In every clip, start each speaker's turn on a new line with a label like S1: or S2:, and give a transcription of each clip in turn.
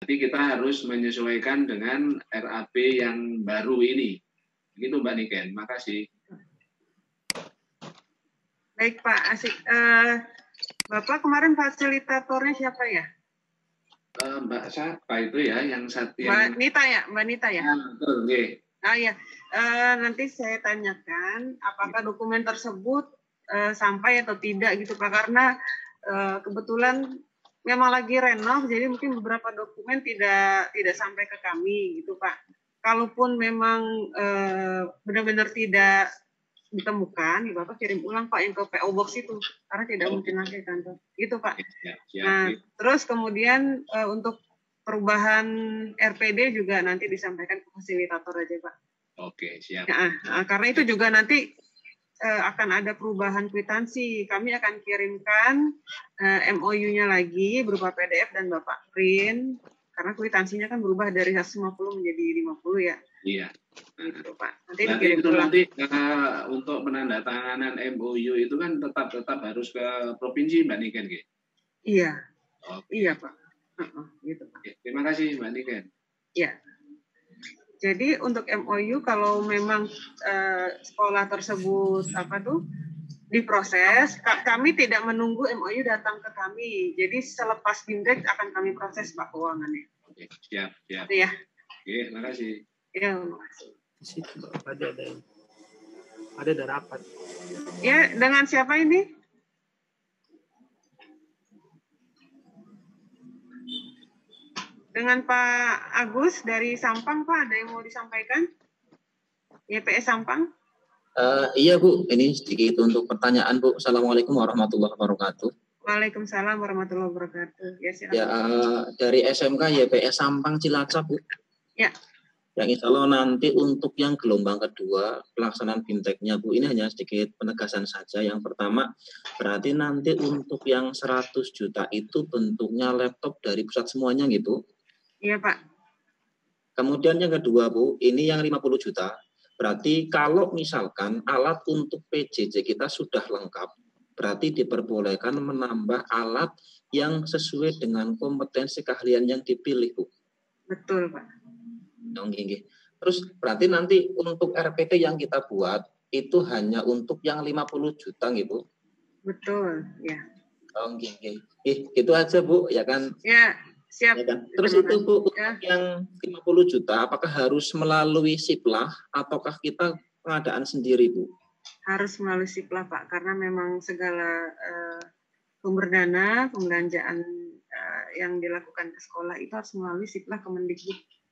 S1: Jadi kita harus menyesuaikan dengan RAB yang baru ini. Begitu Mbak Niken, makasih.
S2: Baik Pak Asik. Bapak kemarin fasilitatornya siapa ya?
S1: Mbak siapa itu ya yang
S2: Mbak Nita ya, Mbak Nita ya.
S1: Betul, okay.
S2: Ya, nanti saya tanyakan apakah dokumen tersebut sampai atau tidak gitu Pak, karena kebetulan memang lagi renov, jadi mungkin beberapa dokumen tidak sampai ke kami gitu Pak. Kalaupun memang benar-benar tidak ditemukan, ya Bapak kirim ulang Pak yang ke PO Box itu, karena tidak mungkin lagi kantor. Gitu Pak. Nah, terus kemudian untuk perubahan RPD juga nanti disampaikan ke fasilitator aja Pak.
S1: Oke, siap.
S2: Nah, karena itu juga nanti akan ada perubahan kwitansi. Kami akan kirimkan MOU-nya lagi berupa PDF dan Bapak print, karena kwitansinya kan berubah dari 150 menjadi 50 ya.
S1: Iya.
S2: Gitu, Pak. Nanti
S1: itu nanti untuk penandatanganan MOU itu kan tetap harus ke provinsi Mbak Niken, gitu?
S2: Iya. Iya Pak. Gitu Pak.
S1: Terima kasih Mbak Niken.
S2: Iya. Jadi untuk MOU kalau memang sekolah tersebut diproses, kami tidak menunggu MOU datang ke kami. Jadi selepas BIMDEK akan kami proses Pak keuangannya.
S1: Oke, siap.
S2: Ya.
S1: Oke, terima kasih.
S2: Ya, terima kasih.
S3: Ada rapat.
S2: Ya, dengan siapa ini? Dengan Pak Agus dari Sampang, Pak, ada yang mau disampaikan? YPS Sampang?
S4: Iya Bu, ini sedikit untuk pertanyaan Bu. Assalamualaikum warahmatullahi wabarakatuh.
S2: Waalaikumsalam warahmatullahi wabarakatuh. Ya, silakan.
S4: Ya, dari SMK YPS Sampang Cilacap Bu.
S2: Ya.
S4: Yang insya Allah nanti untuk yang gelombang kedua pelaksanaan BIMTEK-nya Bu, ini hanya sedikit penegasan saja. Yang pertama, berarti nanti untuk yang 100 juta itu bentuknya laptop dari pusat semuanya gitu?
S2: Iya Pak.
S4: Kemudian yang kedua Bu, ini yang 50 juta. Berarti kalau misalkan alat untuk PJJ kita sudah lengkap, berarti diperbolehkan menambah alat yang sesuai dengan kompetensi keahlian yang dipilih Bu.
S2: Betul Pak.
S4: Terus berarti nanti untuk RPT yang kita buat itu hanya untuk yang 50 juta gitu.
S2: Betul, ya.
S4: Gitu aja Bu, ya kan?
S2: Ya, siap.
S4: Ya kan? Terus itu Bu, yang 50 juta apakah harus melalui Siplah ataukah kita pengadaan sendiri Bu?
S2: Harus melalui Siplah Pak, karena memang segala sumber dana, pembelanjaan yang dilakukan ke sekolah itu harus melalui Siplah Kemendikbud.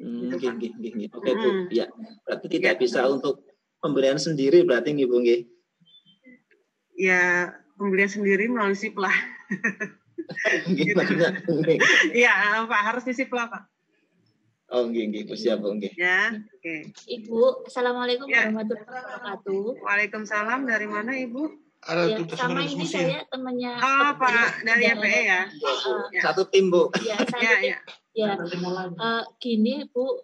S4: Oke Bu, ya. Berarti tidak bisa untuk pembelian sendiri berarti nih Bu nggih.
S2: Ya, pembelian sendiri melalui Siplah.
S4: Gitu.
S2: Iya, Pak, harus di Siplah, Pak.
S4: Oh, nggih, siap, Bu nggih.
S2: Ya, oke.
S5: Ibu, Assalamualaikum warahmatullahi wabarakatuh.
S2: Waalaikumsalam, dari mana Ibu?
S5: Ya, sama ini saya temannya.
S2: Oh, Pak, dari YPE ya.
S4: Satu tim Bu.
S5: Ya, Ya, gini Bu,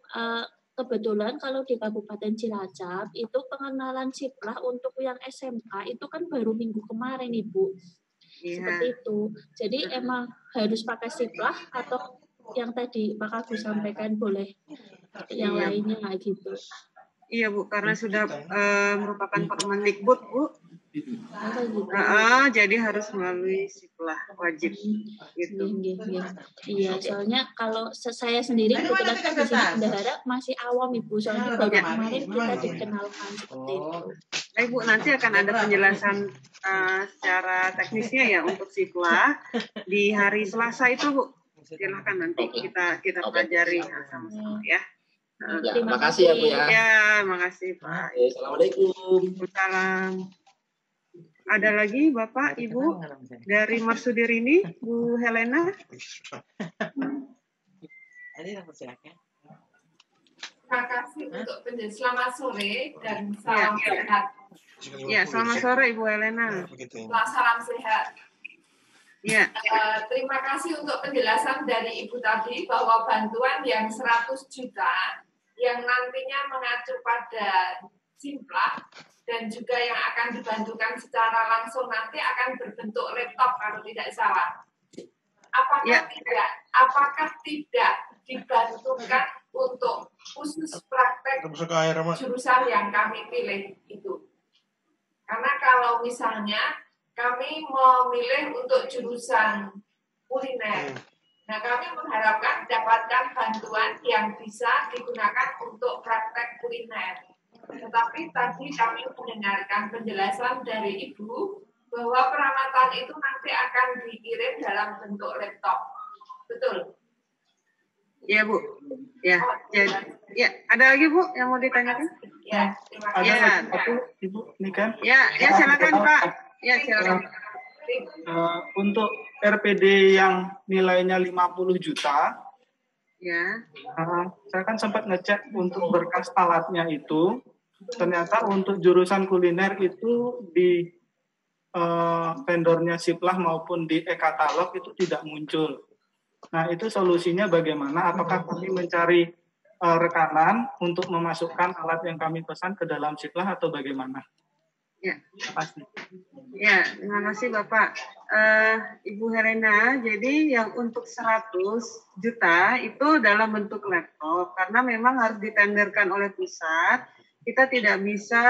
S5: kebetulan kalau di Kabupaten Cilacap itu pengenalan Siplah untuk yang SMK itu kan baru minggu kemarin Ibu. Seperti itu. Jadi emang harus pakai Siplah atau yang tadi Pak Agus sampaikan boleh yang lainnya nggak gitu?
S2: Iya Bu, karena sudah merupakan Permendikbud Bu. Jadi harus melalui Siplah wajib gitu.
S5: Iya, soalnya kalau saya sendiri kebetulan kan di sini bendahara masih awam Ibu, soalnya baru kemarin kita dikenalkan seperti itu.
S2: Ibu, nanti akan ada penjelasan secara teknisnya ya untuk Siplah di hari Selasa itu Bu. Silahkan nanti kita pelajari sama-sama ya.
S4: Terima kasih ya Bu ya.
S2: Ya, makasih Pak.
S4: Assalamualaikum.
S2: Waalaikumsalam. Ada lagi Bapak, Ibu dari Marsudir ini, Bu Helena.
S6: Terima kasih untuk penjelasan. Selamat sore dan salam sehat.
S2: Ya, selamat sore Ibu Helena.
S6: Salam sehat.
S2: Ya.
S6: Terima kasih untuk penjelasan dari Ibu tadi bahwa bantuan yang 100 juta yang nantinya mengacu pada Siplah dan juga yang akan dibantukan secara langsung nanti akan berbentuk laptop kalau tidak salah. apakah tidak dibantukan untuk khusus praktek jurusan yang kami pilih itu? Karena kalau misalnya kami memilih untuk jurusan kuliner, nah kami mengharapkan mendapatkan bantuan yang bisa digunakan untuk praktek kuliner. Tetapi tadi kami mendengarkan penjelasan dari Ibu bahwa peralatan itu nanti akan dikirim dalam bentuk laptop. Betul?
S2: Ya, Bu. Ya. Ya, ada lagi, Bu, yang mau ditanyakan?
S6: Ya, terima kasih.
S2: Ya.
S3: Satu, Ibu, ini kan.
S2: Ya, silakan, Pak. Ya, silakan.
S3: Untuk RPD yang nilainya 50 juta,
S2: ya.
S3: Saya kan sempat ngecek untuk berkas alatnya itu, ternyata untuk jurusan kuliner itu di vendornya Siplah maupun di e-katalog itu tidak muncul. Nah, itu solusinya bagaimana? Apakah kami mencari rekanan untuk memasukkan alat yang kami pesan ke dalam Siplah atau bagaimana?
S2: Ya.
S3: Terima kasih.
S2: Ya, terima kasih Bapak. Ibu Helena, jadi yang untuk 100 juta itu dalam bentuk laptop, karena memang harus ditenderkan oleh pusat. Kita tidak bisa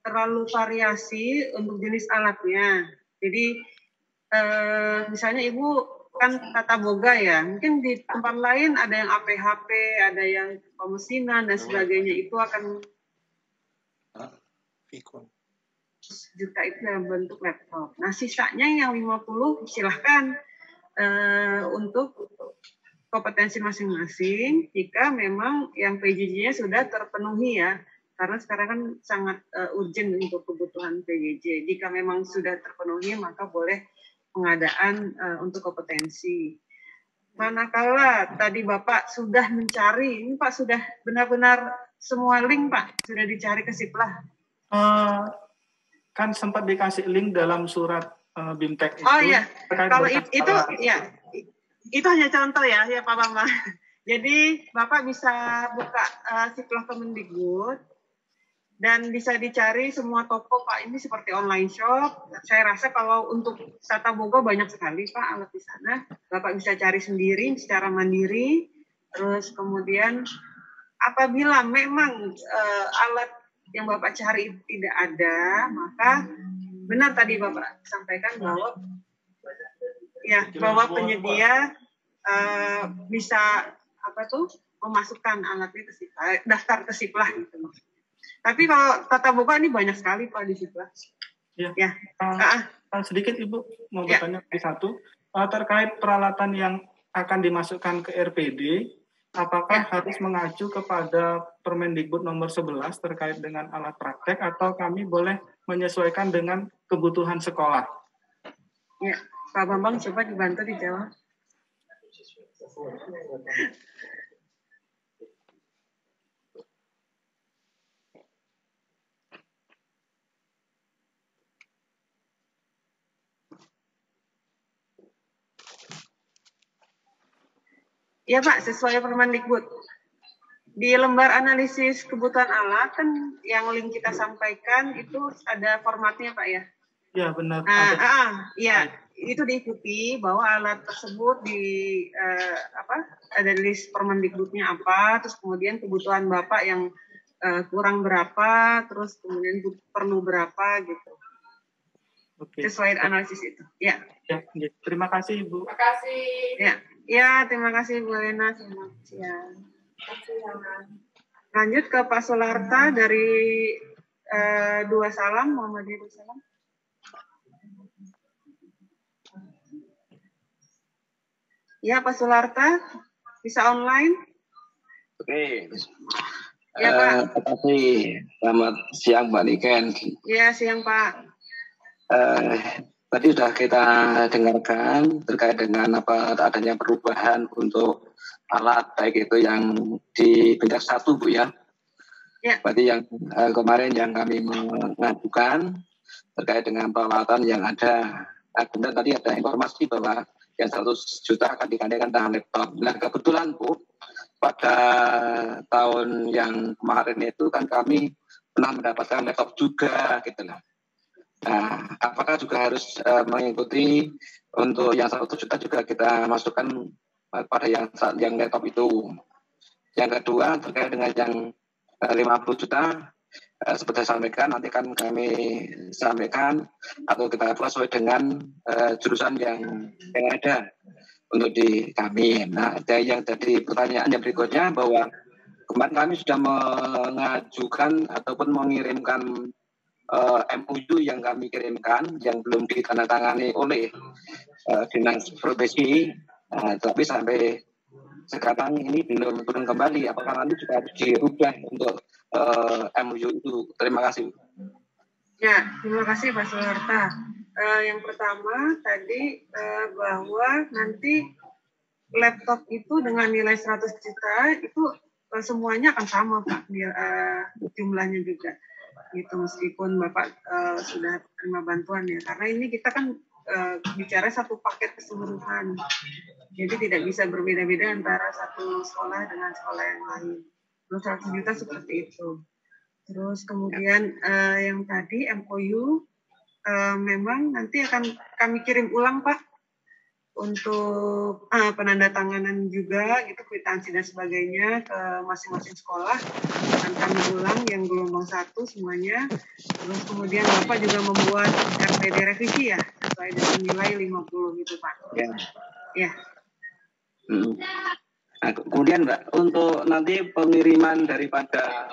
S2: terlalu variasi untuk jenis alatnya. Jadi misalnya Ibu kan tata boga ya, mungkin di tempat lain ada yang APHP, ada yang pemesinan dan sebagainya, itu akan juta itu dalam bentuk laptop. Nah, sisanya yang 50 silahkan untuk kompetensi masing-masing jika memang yang PJJ-nya sudah terpenuhi ya. Karena sekarang kan sangat urgent untuk kebutuhan PJJ. Jika memang sudah terpenuhi, maka boleh pengadaan untuk kompetensi. Manakala tadi Bapak sudah mencari, ini Pak sudah benar-benar semua link Pak, sudah dicari ke Siplah.
S3: Kan sempat dikasih link dalam surat BIMTEK itu.
S2: Oh iya, kalau itu ya, itu hanya contoh ya Pak Bambang. Jadi Bapak bisa buka Siplah Kemendikbud, dan bisa dicari semua toko Pak, ini seperti online shop. Saya rasa kalau untuk tata boga banyak sekali Pak alat di sana. Bapak bisa cari sendiri secara mandiri. Terus kemudian apabila memang alat yang Bapak cari tidak ada, maka benar tadi Bapak sampaikan bahwa penyedia bisa memasukkan alatnya ke Siplah, daftar ke Siplah gitu. Tapi kalau tata boga ini banyak sekali Pak di Siplah.
S3: Ya. Sedikit Ibu mau bertanya lagi satu, terkait peralatan yang akan dimasukkan ke RPD, apakah harus mengacu kepada Permendikbud nomor 11 terkait dengan alat praktek atau kami boleh menyesuaikan dengan kebutuhan sekolah?
S2: Ya, Pak Bambang coba dibantu dijawab. Ya Pak, sesuai Permendikbud. Di lembar analisis kebutuhan alat kan yang link kita sampaikan itu ada formatnya Pak ya?
S3: Ya benar.
S2: Itu diikuti bahwa alat tersebut ada list Permendikbudnya apa, terus kemudian kebutuhan Bapak yang kurang berapa, terus kemudian perlu berapa gitu. Oke. Sesuai analisis itu. Ya.
S3: Terima kasih Ibu.
S6: Terima kasih.
S2: Ya, terima kasih Bu Lena. Selamat siang. Lanjut ke Pak Solarta dari Dua Salam, Muhammadiyah Dua Salam. Ya, Pak Solarta, bisa online?
S7: Oke.
S2: Ya, Pak.
S7: Terima kasih. Selamat siang, Mbak Niken.
S2: Ya, siang, Pak.
S7: Tadi sudah kita dengarkan terkait dengan adanya perubahan untuk alat baik itu yang di BIMTEK 1 Bu ya.
S2: Ya.
S7: Berarti yang kemarin yang kami mengajukan terkait dengan peralatan yang ada. Kemudian tadi ada informasi bahwa yang 100 juta akan digandakan dengan laptop. Nah kebetulan Bu, pada tahun yang kemarin itu kan kami pernah mendapatkan laptop juga gitu lah. Nah, apakah juga harus mengikuti untuk yang 1 juta juga kita masukkan pada yang laptop itu. Yang kedua terkait dengan yang 50 juta, seperti saya sampaikan, nanti kan kami sampaikan atau kita buat sesuai dengan jurusan yang ada untuk di kami. Nah, ada yang jadi pertanyaan yang berikutnya bahwa kemarin kami sudah mengajukan ataupun mengirimkan MOU yang kami kirimkan yang belum ditandatangani oleh Dinas Profesi, tapi sampai sekarang ini belum turun kembali. Apakah nanti juga harus dirubah untuk MOU itu? Terima kasih.
S2: Ya, terima kasih Pak Suharta. Yang pertama tadi bahwa nanti laptop itu dengan nilai 100 juta itu semuanya akan sama Pak, jumlahnya juga. Gitu, meskipun Bapak sudah terima bantuan ya, karena ini kita kan bicara satu paket keseluruhan, jadi tidak bisa berbeda-beda antara satu sekolah dengan sekolah yang lain. Terus 100 juta seperti itu. Terus kemudian yang tadi MOU memang nanti akan kami kirim ulang Pak untuk penandatanganan juga gitu, kwitansi dan sebagainya ke masing-masing sekolah, akan kami ulang yang gelombang 1 semuanya. Terus kemudian Bapak juga membuat RPD revisi ya sesuai dengan nilai 50 gitu Pak. Ya.
S7: Nah, kemudian Mbak, untuk nanti pengiriman daripada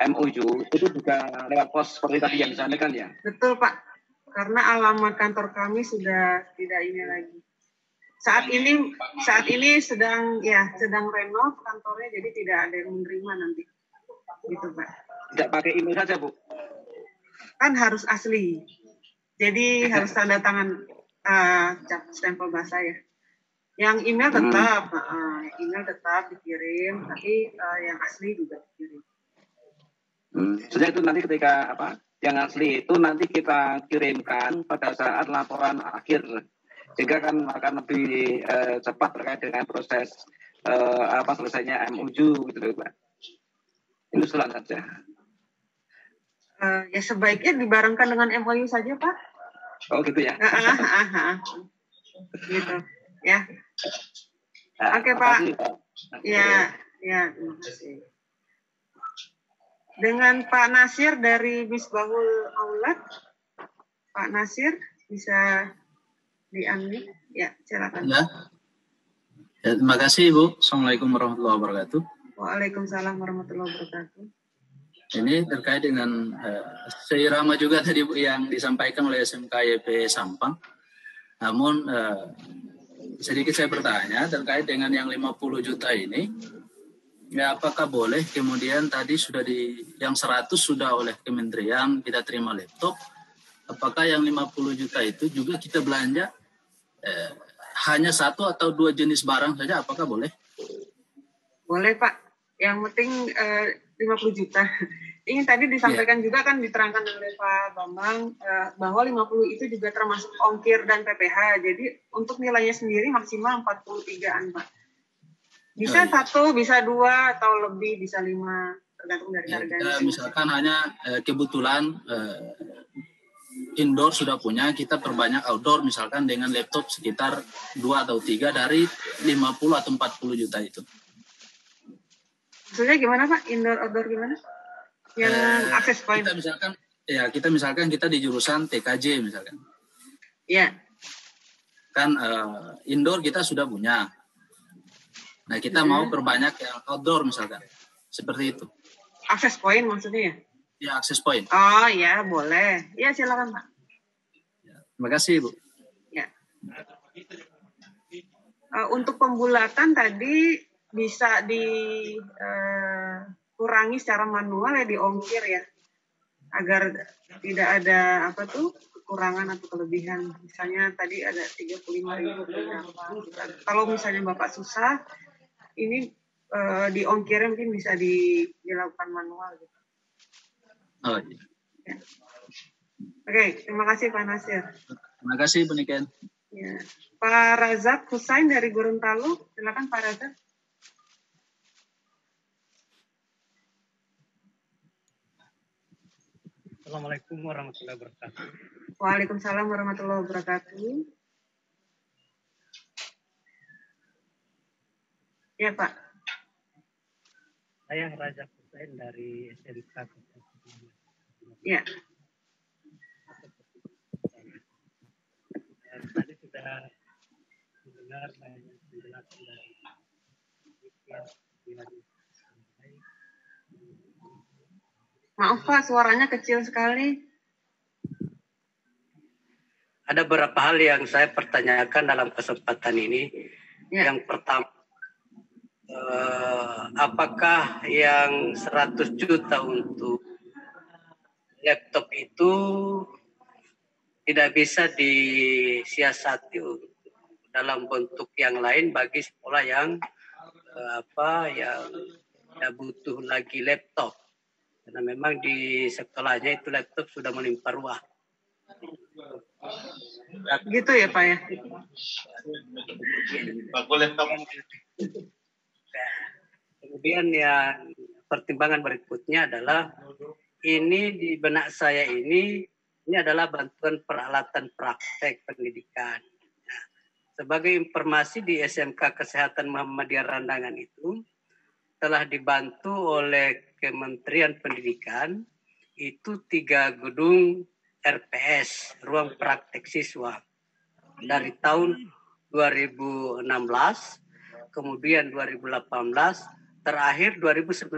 S7: MOU itu juga lewat pos seperti tadi yang disampaikan ya?
S2: Betul Pak, karena alamat kantor kami sudah tidak ini lagi. Saat ini sedang renov kantornya, jadi tidak ada yang menerima nanti. Gitu Pak.
S7: Tidak pakai email saja Bu?
S2: Kan harus asli. Jadi harus tanda tangan stempel basah ya. Yang email tetap dikirim, tapi yang asli juga dikirim.
S7: Sejak itu nanti ketika yang asli itu nanti kita kirimkan pada saat laporan akhir, sehingga kan akan lebih cepat terkait dengan proses selesainya MOU gitu Pak. Ini usulan saja.
S2: Ya sebaiknya dibarengkan dengan MOU saja Pak.
S7: Oh gitu ya.
S2: Gitu ya. Oke Pak. Ya, terima kasih. Dengan Pak Nasir dari Misbahul Aulad. Pak Nasir bisa di-unmute. Ya, silakan.
S8: Ya, terima kasih Ibu. Assalamualaikum warahmatullahi wabarakatuh.
S2: Waalaikumsalam warahmatullahi wabarakatuh.
S8: Ini terkait dengan seirama juga tadi Bu yang disampaikan oleh SMK YP Sampang. Namun sedikit saya bertanya terkait dengan yang 50 juta ini. Ya, apakah boleh kemudian tadi sudah yang 100 sudah oleh kementerian kita terima laptop. Apakah yang 50 juta itu juga kita belanja hanya 1 atau 2 jenis barang saja, apakah boleh?
S2: Boleh Pak, yang penting 50 juta. Ini tadi disampaikan juga kan, diterangkan oleh Pak Bambang bahwa 50 itu juga termasuk ongkir dan PPh. Jadi untuk nilainya sendiri maksimal 43-an Pak. Bisa 1, bisa 2 atau lebih, bisa 5, tergantung dari harganya.
S8: Misalkan hanya kebetulan indoor sudah punya, kita perbanyak outdoor misalkan dengan laptop sekitar 2 atau 3 dari 50 atau 40 juta itu.
S2: Maksudnya gimana Pak? Indoor outdoor gimana? Yang akses point.
S8: Kita misalkan kita di jurusan TKJ misalkan.
S2: Iya.
S8: Kan indoor kita sudah punya. Nah, kita mau perbanyak yang outdoor misalkan. Seperti itu.
S2: Akses point maksudnya ya?
S8: Ya, akses point.
S2: Oh ya, boleh. Ya, silakan Pak.
S8: Ya, terima kasih, Bu.
S2: Ya. Untuk pembulatan tadi bisa dikurangi secara manual ya, diongkir ya. Agar tidak ada kekurangan atau kelebihan. Misalnya tadi ada 35.000 kalau misalnya Bapak susah, ini diongkirnya mungkin bisa dilakukan manual gitu.
S8: Oh iya.
S2: Ya. Oke, terima kasih Pak Nasir.
S8: Terima kasih Bu Niken.
S2: Ya. Pak Razak Husain dari Gorontalo, silakan Pak Razak.
S9: Assalamualaikum warahmatullahi wabarakatuh.
S2: Waalaikumsalam warahmatullahi wabarakatuh. Ya Pak.
S9: Saya Raja Hussein dari SMK.
S2: Ya.
S9: Tadi sudah mendengar banyak penjelasan dari
S2: Maaf Pak, suaranya kecil sekali.
S9: Ada beberapa hal yang saya pertanyakan dalam kesempatan ini. Ya. Yang pertama, apakah yang 100 juta untuk laptop itu tidak bisa disiasati dalam bentuk yang lain bagi sekolah yang yang tidak butuh lagi laptop, karena memang di sekolahnya itu laptop sudah melimpah ruah.
S2: Gitu ya Pak ya.
S9: Kemudian yang pertimbangan berikutnya adalah ini di benak saya ini adalah bantuan peralatan praktek pendidikan. Nah, sebagai informasi di SMK Kesehatan Muhammadiyah Randangan itu telah dibantu oleh Kementerian Pendidikan itu 3 gedung RPS, ruang praktek siswa, dari tahun 2016, kemudian 2018, terakhir 2019.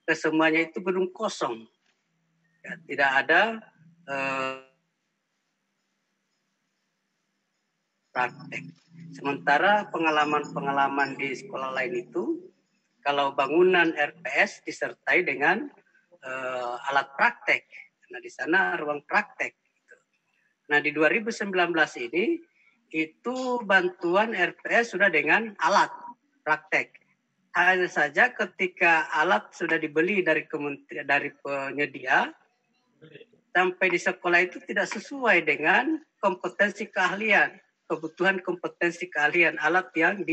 S9: Kesemuanya itu gedung kosong. Ya, tidak ada praktek. Sementara pengalaman-pengalaman di sekolah lain itu, kalau bangunan RPS disertai dengan alat praktek. Nah, di sana ruang praktek. Nah, di 2019 ini, itu bantuan RPS sudah dengan alat praktek. Hanya saja ketika alat sudah dibeli dari penyedia, sampai di sekolah itu tidak sesuai dengan kompetensi keahlian, kebutuhan kompetensi keahlian alat yang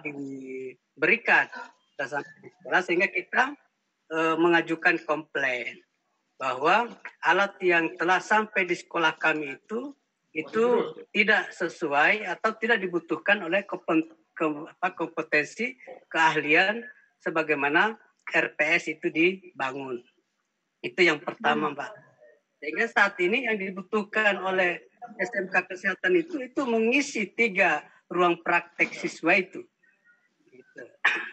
S9: diberikan sampai di sekolah, sehingga kita mengajukan komplain bahwa alat yang telah sampai di sekolah kami itu tidak sesuai atau tidak dibutuhkan oleh kompetensi keahlian sebagaimana RPS itu dibangun. Itu yang pertama, Mbak. Sehingga saat ini yang dibutuhkan oleh SMK Kesehatan itu mengisi 3 ruang praktek siswa itu. Gitu.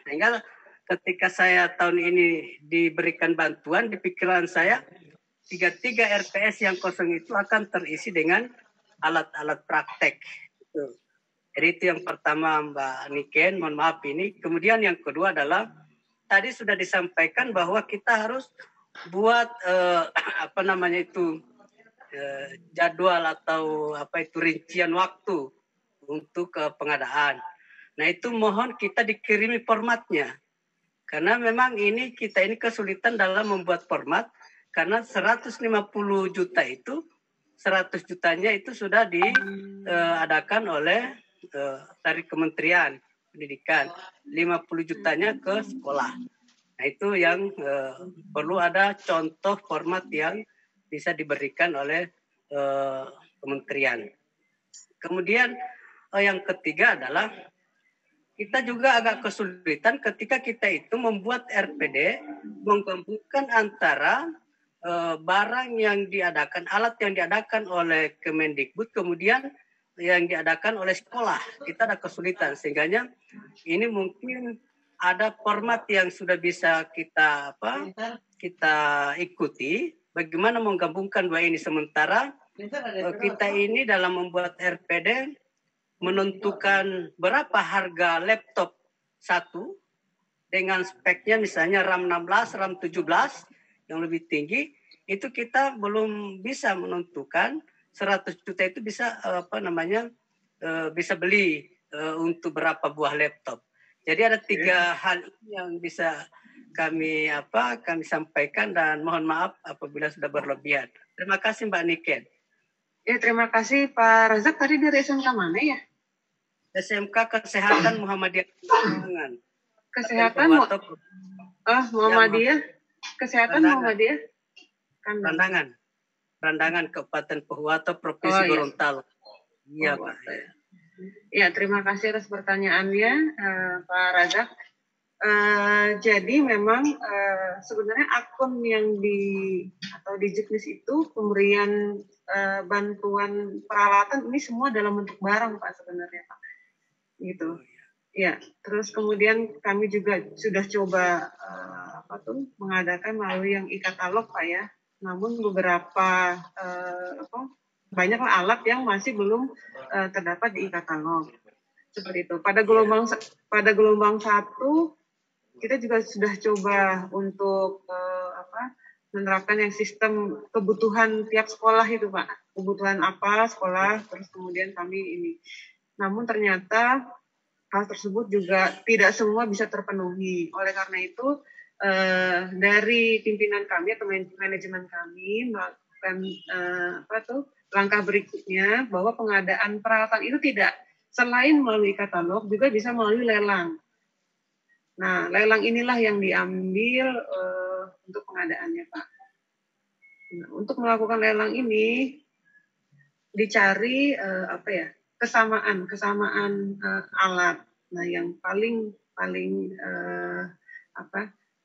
S9: Sehingga ketika saya tahun ini diberikan bantuan, di pikiran saya 3 RPS yang kosong itu akan terisi dengan alat-alat praktek. Gitu. Jadi itu yang pertama, Mbak Niken, mohon maaf ini. Kemudian yang kedua adalah tadi sudah disampaikan bahwa kita harus buat jadwal atau rincian waktu untuk pengadaan. Nah, itu mohon kita dikirimi formatnya. Karena memang kita ini kesulitan dalam membuat format, karena 150 juta itu 100 jutanya itu sudah diadakan oleh dari Kementerian Pendidikan, 50 jutanya ke sekolah. Nah, itu yang perlu ada contoh format yang bisa diberikan oleh kementerian. Kemudian yang ketiga adalah kita juga agak kesulitan ketika kita itu membuat RPD, menggabungkan antara barang yang diadakan, alat yang diadakan oleh Kemendikbud, kemudian yang diadakan oleh sekolah. Kita ada kesulitan, sehingga ini mungkin ada format yang sudah bisa kita ikuti, bagaimana menggabungkan 2 ini. Sementara kita ini dalam membuat RPD menentukan berapa harga laptop satu dengan speknya, misalnya RAM 16, RAM 17 yang lebih tinggi, itu kita belum bisa menentukan 100 juta itu bisa bisa beli untuk berapa buah laptop. Jadi ada 3 hal yang bisa kami sampaikan, dan mohon maaf apabila sudah berlebihan. Terima kasih Mbak Niken.
S2: Ya, terima kasih Pak Razak. Tadi dari SMK mana ya?
S9: SMK Kesehatan Muhammadiyah.
S2: Kesehatan Muhammadiyah. kesehatan mau nggak dia?
S9: Randangan Kabupaten Pohuwato, Provinsi Gorontalo. Iya, Pak.
S2: Ya, terima kasih atas pertanyaannya, Pak Razak. Jadi memang sebenarnya akun yang di Juknis itu pemberian bantuan peralatan ini semua dalam bentuk barang, Pak, sebenarnya, Pak. Gitu. Ya, terus kemudian kami juga sudah coba mengadakan melalui yang e-katalog, Pak, ya. Namun beberapa banyaklah alat yang masih belum terdapat di e-katalog. Seperti itu. Pada gelombang 1 kita juga sudah coba untuk menerapkan yang sistem kebutuhan tiap sekolah itu, Pak. Kebutuhan apa sekolah, terus kemudian kami ini. Namun ternyata hal tersebut juga tidak semua bisa terpenuhi. Oleh karena itu, dari pimpinan kami atau manajemen kami melakukan langkah berikutnya bahwa pengadaan peralatan itu tidak selain melalui katalog juga bisa melalui lelang. Nah, lelang inilah yang diambil untuk pengadaannya, Pak. Nah, untuk melakukan lelang ini dicari kesamaan alat. Nah, yang paling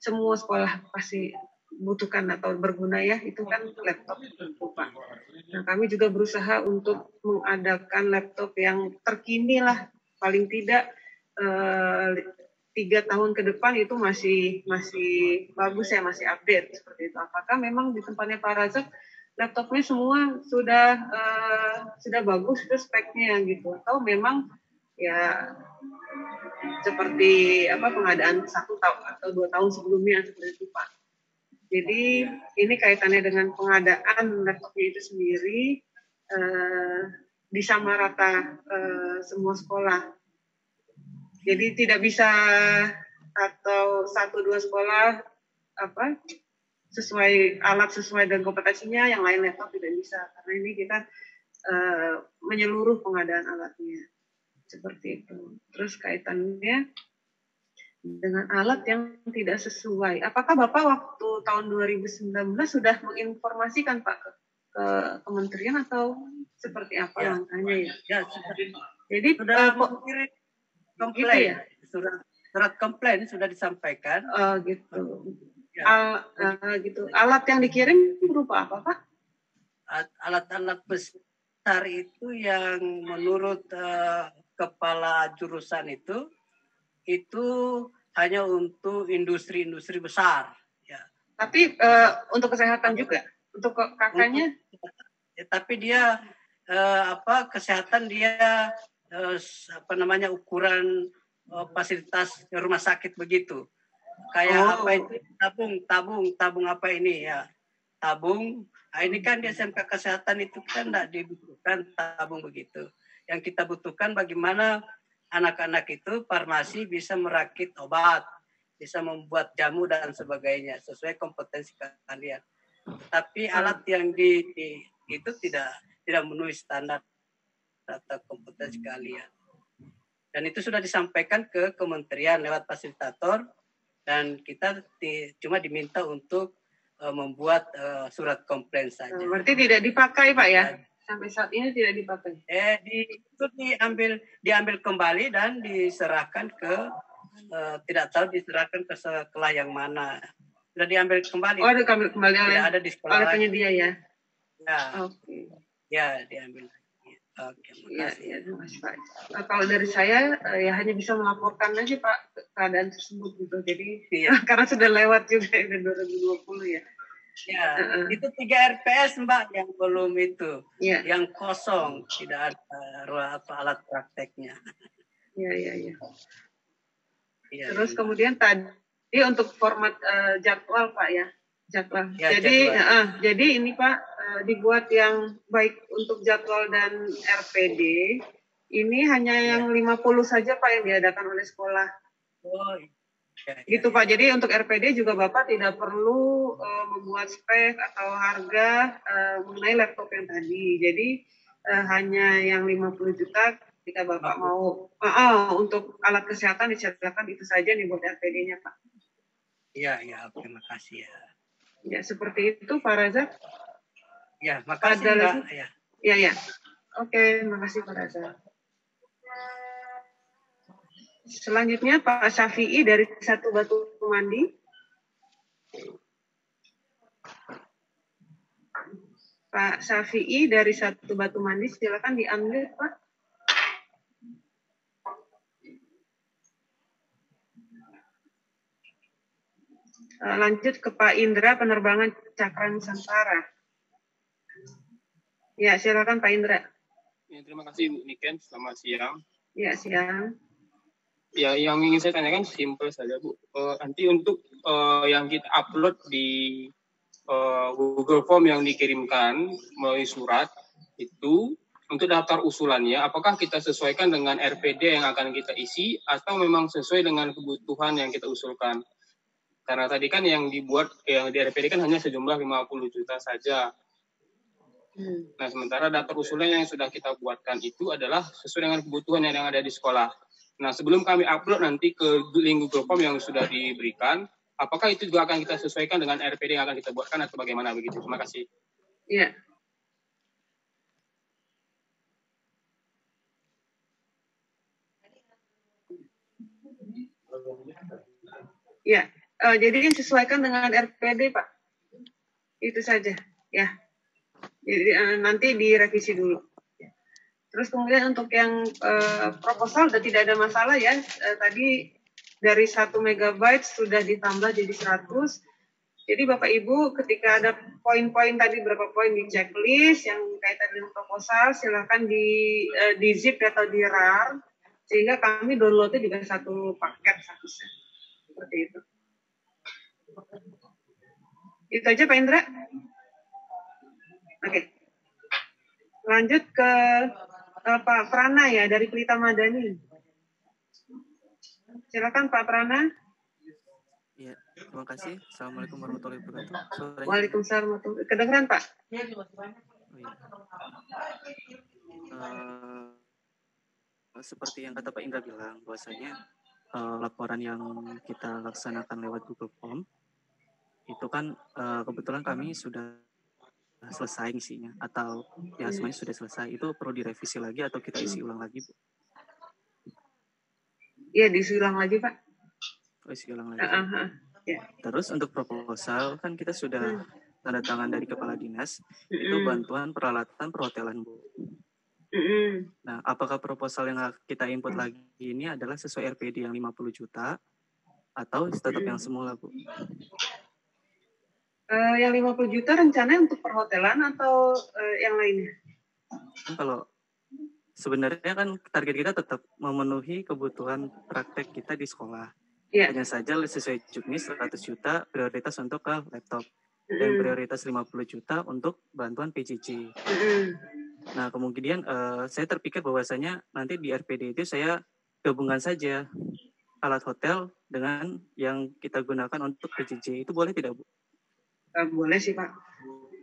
S2: semua sekolah pasti butuhkan atau berguna ya, itu kan laptop, Pak. Nah, kami juga berusaha untuk mengadakan laptop yang terkini lah, paling tidak 3 tahun ke depan itu masih bagus ya, masih update seperti itu. Apakah memang di tempatnya Pak Razak laptopnya semua sudah bagus itu speknya gitu, atau memang ya seperti pengadaan 1 tahun atau 2 tahun sebelumnya seperti itu, Pak. Jadi ini kaitannya dengan pengadaan laptopnya itu sendiri disamarata semua sekolah. Jadi tidak bisa atau 1-2 sekolah alat sesuai dengan kompetensinya, yang lain laptop tidak bisa, karena ini kita menyeluruh pengadaan alatnya. Seperti itu. Terus kaitannya dengan alat yang tidak sesuai. Apakah Bapak waktu tahun 2019 sudah menginformasikan, Pak, ke kementerian atau seperti apa langkahnya ya? Jadi
S9: sudah mengirim komplain.
S2: Gitu ya?
S9: Surat komplain sudah disampaikan.
S2: Gitu. Gitu. Alat yang dikirim berupa apa, Pak?
S9: Alat-alat besar itu yang menurut kepala jurusan itu hanya untuk industri-industri besar. Ya.
S2: Tapi untuk kesehatan juga, untuk kakaknya?
S9: Tapi dia kesehatan dia ukuran fasilitas rumah sakit begitu. Kayak apa itu tabung apa ini ya? Tabung. Nah, ini kan di SMK kesehatan itu kan tidak dibutuhkan tabung begitu. Yang kita butuhkan bagaimana anak-anak itu farmasi bisa merakit obat, bisa membuat jamu dan sebagainya sesuai kompetensi kalian. Tapi alat yang itu tidak memenuhi standar atau kompetensi kalian. Dan itu sudah disampaikan ke kementerian lewat fasilitator, dan kita cuma diminta untuk membuat surat komplain saja.
S2: Berarti tidak dipakai, Pak, ya? Sampai saat ini tidak dipakai.
S9: Itu diambil kembali dan diserahkan ke diserahkan ke sekolah yang mana. Sudah diambil kembali.
S2: Oh, diambil kembali
S9: ada di sekolah
S2: oleh penyedia ya.
S9: Ya.
S2: Oke.
S9: Ya, diambil. Oke,
S2: makasih. Ya, terima kasih, Pak. Kalau dari saya ya hanya bisa melaporkan aja, Pak, keadaan tersebut gitu. Jadi karena sudah lewat juga udah 2020 ya.
S9: Ya, itu 3 RPS, Mbak, yang belum itu. Yang kosong, tidak ada alat prakteknya.
S2: Iya. Terus kemudian tadi untuk format jadwal, Pak, ya. Jadwal. Jadi ini, Pak, dibuat yang baik untuk jadwal dan RPD. Ini hanya yang 50 saja, Pak, yang diadakan oleh sekolah.
S9: Oh,
S2: gitu, Pak. Jadi untuk RPD juga Bapak tidak perlu membuat spek atau harga mengenai laptop yang tadi. Jadi hanya yang 50 juta jika Bapak mau untuk alat kesehatan diceritakan itu saja nih buat RPD-nya, Pak.
S9: Iya, terima kasih ya.
S2: Ya, seperti itu Pak Razak.
S9: Ya, makasih
S2: Ada
S9: Mbak.
S2: lagi? Ya. Oke, makasih Pak Razak. Selanjutnya Pak Syafi'i dari Satu Batu Mandi. Pak Syafi'i dari Satu Batu Mandi, silakan diambil Pak. Lanjut ke Pak Indra, penerbangan Cakra Nusantara. Ya, silakan Pak Indra.
S10: Ya, terima kasih Bu Niken, selamat siang.
S2: Ya, siang.
S10: Ya, yang ingin saya tanyakan simpel saja Bu. Nanti untuk yang kita upload di Google Form yang dikirimkan melalui surat itu untuk daftar usulannya, apakah kita sesuaikan dengan RPD yang akan kita isi atau memang sesuai dengan kebutuhan yang kita usulkan? Karena tadi kan yang dibuat yang di RPD kan hanya sejumlah 50 juta saja. Nah, sementara daftar usulan yang sudah kita buatkan itu adalah sesuai dengan kebutuhan yang ada di sekolah. Nah, sebelum kami upload nanti ke link Google Form yang sudah diberikan, apakah itu juga akan kita sesuaikan dengan RPD yang akan kita buatkan atau bagaimana begitu? Terima kasih.
S2: Iya. Ya, jadi disesuaikan dengan RPD, Pak. Itu saja, ya. Jadi, nanti direvisi dulu. Terus kemudian untuk yang proposal sudah tidak ada masalah ya. Tadi dari 1 MB sudah ditambah jadi 100. Jadi Bapak Ibu ketika ada poin-poin tadi berapa poin di checklist yang kaitan dengan proposal, silakan di zip atau di RAR sehingga kami downloadnya juga satu paket satu set. Seperti itu. Itu aja Pak Indra. Oke. Lanjut ke Pak Prana ya dari Pelita Madani. Silakan Pak Prana.
S11: Ya, terima kasih. Assalamualaikum warahmatullahi wabarakatuh.
S2: Waalaikumsalam warahmatullahi wabarakatuh. Kedengeran Pak?
S11: Seperti yang kata Pak Indra bilang, bahwasanya laporan yang kita laksanakan lewat Google Form itu kan kebetulan kami sudah selesai isinya atau ya semuanya sudah selesai, itu perlu direvisi lagi atau kita isi ulang lagi, Bu?
S2: Iya, diisi ulang lagi, Pak.
S11: Oh, isi ulang lagi.
S2: Ya.
S11: Terus untuk proposal kan kita sudah tanda tangan dari kepala dinas, itu bantuan peralatan perhotelan, Bu. Nah, apakah proposal yang kita input lagi ini adalah sesuai RPD yang 50 juta atau tetap yang semula, Bu?
S2: Yang 50 juta rencananya untuk perhotelan atau yang lainnya?
S11: Kalau sebenarnya kan target kita tetap memenuhi kebutuhan praktek kita di sekolah. Yeah. Hanya saja sesuai juknis 100 juta prioritas untuk ke laptop dan prioritas 50 juta untuk bantuan PJJ. Nah, kemudian saya terpikir bahwasanya nanti di RPD itu saya gabungan saja alat hotel dengan yang kita gunakan untuk PJJ. Itu boleh tidak, Bu?
S2: Boleh sih, Pak.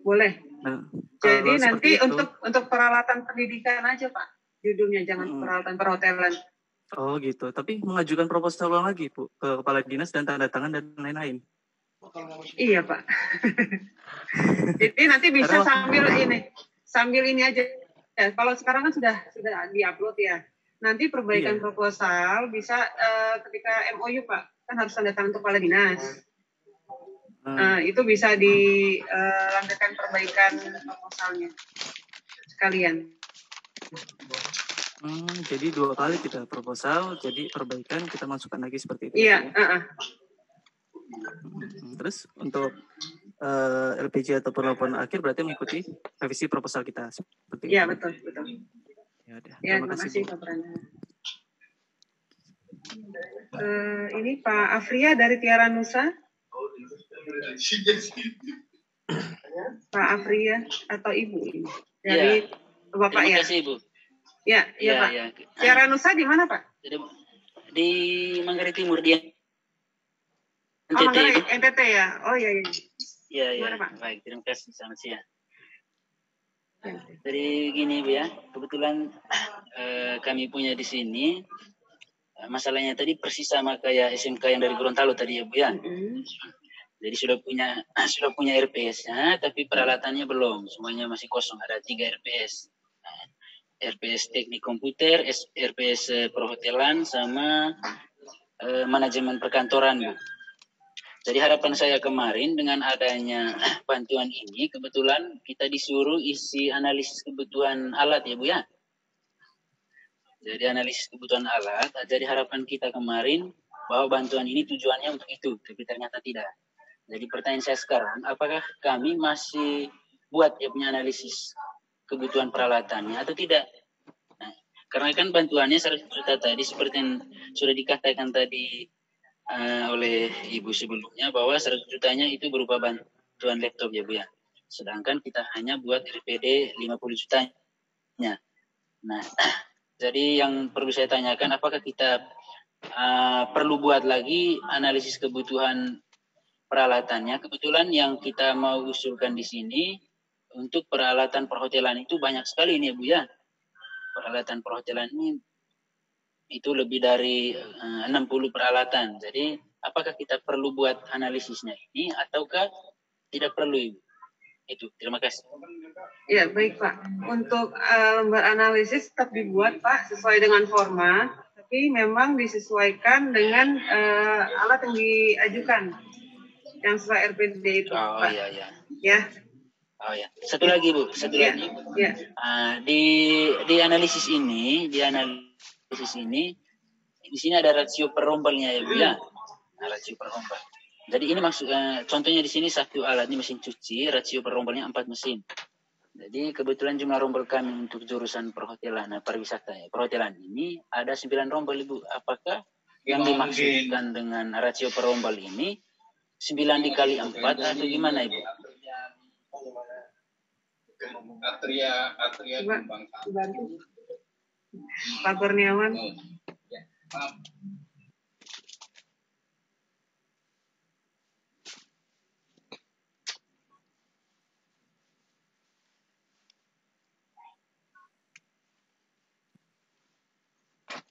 S2: Boleh.
S11: Nah,
S2: jadi nanti itu, untuk peralatan pendidikan aja, Pak. Judulnya jangan peralatan perhotelan.
S11: Oh gitu. Tapi mengajukan proposal ulang lagi, Bu, ke kepala dinas dan tanda tangan dan lain-lain.
S2: Iya, Pak. Jadi nanti bisa sambil ini aja. Ya, kalau sekarang kan sudah diupload ya. Nanti perbaikan proposal bisa ketika MOU, Pak. Kan harus tanda tangan kepala dinas. Itu bisa dilanjutkan perbaikan proposalnya sekalian.
S11: Jadi 2 kali kita proposal, jadi perbaikan kita masukkan lagi seperti itu.
S2: Iya.
S11: Terus untuk LPG atau laporan akhir berarti mengikuti revisi proposal kita seperti itu.
S2: Iya, betul.
S11: Ya, terima kasih
S2: Pak Prana. Ini Pak Afria dari Tiara Nusa. Pak Afria atau Ibu ini dari Bapak ya.
S12: Terima kasih, Ibu.
S2: Ya, Pak. Ya. Tiara Nusa di mana, Pak?
S12: Di Manggarai Timur dia.
S2: NTT ya. Oh iya.
S12: Iya. Baik, terima kasih. Selamat siang. Jadi gini, Bu ya. Kebetulan kami punya di sini masalahnya tadi persis sama kayak SMK yang dari Gorontalo tadi ya, Bu ya. Jadi sudah punya RPS-nya, tapi peralatannya belum. Semuanya masih kosong. Ada 3 RPS. RPS teknik komputer, RPS perhotelan, sama manajemen perkantoran, Bu. Jadi harapan saya kemarin dengan adanya bantuan ini, kebetulan kita disuruh isi analisis kebutuhan alat ya Bu ya. Jadi analisis kebutuhan alat, jadi harapan kita kemarin bahwa bantuan ini tujuannya untuk itu, tapi ternyata tidak. Jadi pertanyaan saya sekarang, apakah kami masih buat ya punya analisis kebutuhan peralatannya atau tidak? Nah, karena kan bantuannya 100 juta tadi, seperti yang sudah dikatakan tadi oleh Ibu sebelumnya, bahwa 100 jutanya itu berupa bantuan laptop ya Bu ya. Sedangkan kita hanya buat RPD 50 jutanya. Nah, jadi yang perlu saya tanyakan, apakah kita perlu buat lagi analisis kebutuhan peralatannya? Kebetulan yang kita mau usulkan di sini untuk peralatan perhotelan itu banyak sekali ini Bu ya. Peralatan perhotelan ini itu lebih dari 60 peralatan. Jadi apakah kita perlu buat analisisnya ini ataukah tidak perlu Ibu? Itu, terima kasih.
S2: Ya, baik Pak. Untuk lembar analisis tetap dibuat Pak sesuai dengan format, tapi memang disesuaikan dengan alat yang diajukan yang sesuai RPD itu Pak.
S12: Oh iya.
S2: Ya.
S12: Oh ya. Satu lagi Bu, lagi.
S2: Ya.
S12: Di analisis ini, di sini ada rasio per rombalnya ya Bu ya. Nah, rasio per rombal. Jadi ini contohnya di sini satu alat ini mesin cuci, rasio per rombalnya 4 mesin. Jadi kebetulan jumlah rombal kami untuk jurusan perhotelan, pariwisata ya, perhotelan ini ada 9 rombal Ibu. Apakah yang dimaksudkan dengan rasio per rombal ini 9 dikali 4 atau gimana Ibu?
S2: Atria bantu. Pak Kurniawan.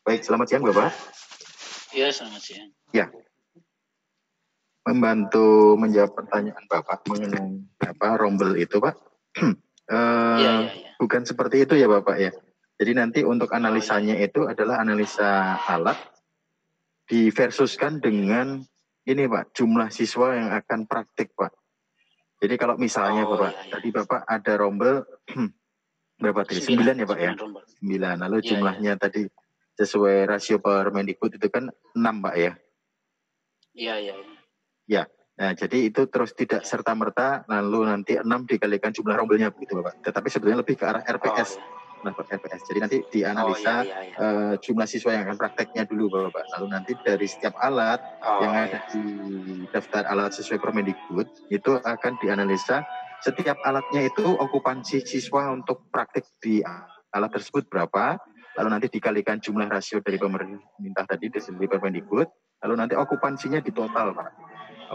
S13: Baik, selamat siang Bapak.
S12: Ya, selamat siang.
S13: Ya, membantu menjawab pertanyaan Bapak mengenai rombel itu Pak.
S12: Ya.
S13: Bukan seperti itu ya Bapak ya. Jadi nanti untuk analisanya itu adalah analisa alat diversuskan dengan ini Pak, jumlah siswa yang akan praktik Pak. Jadi kalau misalnya Bapak, tadi Bapak ada rombel berapa tadi? 9 ya Pak ya? 9. Lalu jumlahnya tadi sesuai rasio Permendikbud itu kan 6 Pak ya?
S12: Iya.
S13: Ya, nah jadi itu terus tidak serta-merta lalu nanti 6 dikalikan jumlah rombelnya begitu Bapak. Tetapi sebetulnya lebih ke arah RPS. RPS. Jadi nanti dianalisa jumlah siswa yang akan prakteknya dulu Bapak. Lalu nanti dari setiap alat yang ada di daftar alat sesuai Permendikbud itu akan dianalisa setiap alatnya itu okupansi siswa untuk praktek di alat tersebut berapa. Lalu nanti dikalikan jumlah rasio dari pemerintah tadi dari Permendikbud, lalu nanti okupansinya ditotal Pak.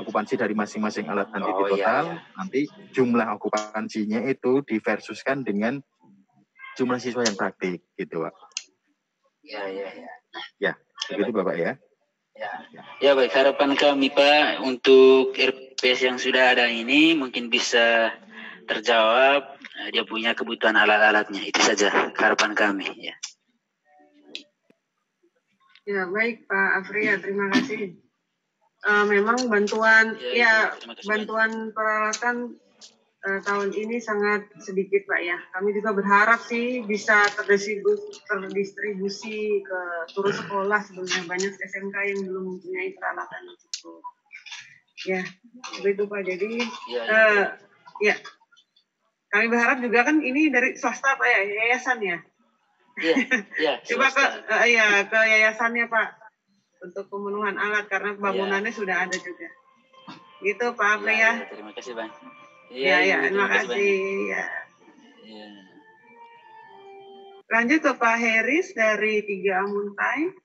S13: Okupansi dari masing-masing alat nanti ditotal, nanti jumlah okupansinya itu diversuskan dengan jumlah siswa yang praktik gitu Pak. Ya, begitu Bapak ya.
S12: Ya baik, harapan kami Pak untuk RPS yang sudah ada ini mungkin bisa terjawab, dia punya kebutuhan alat-alatnya, itu saja harapan kami ya.
S2: Ya baik Pak Afria, terima kasih. Memang bantuan bantuan peralatan tahun ini sangat sedikit Pak ya. Kami juga berharap sih bisa terdistribusi ke seluruh sekolah, sebenarnya banyak SMK yang belum mempunyai peralatan yang cukup. Ya begitu Pak. Jadi ya kami berharap juga kan ini dari swasta Pak ya, yayasan ya.
S12: Iya.
S2: Coba ke yayasannya Pak untuk pemenuhan alat karena bangunannya sudah ada juga. Gitu Pak Afri ya.
S12: Terima kasih Bang.
S2: Terima kasih ya. Lanjut ke Pak Heris dari 3 Amuntai.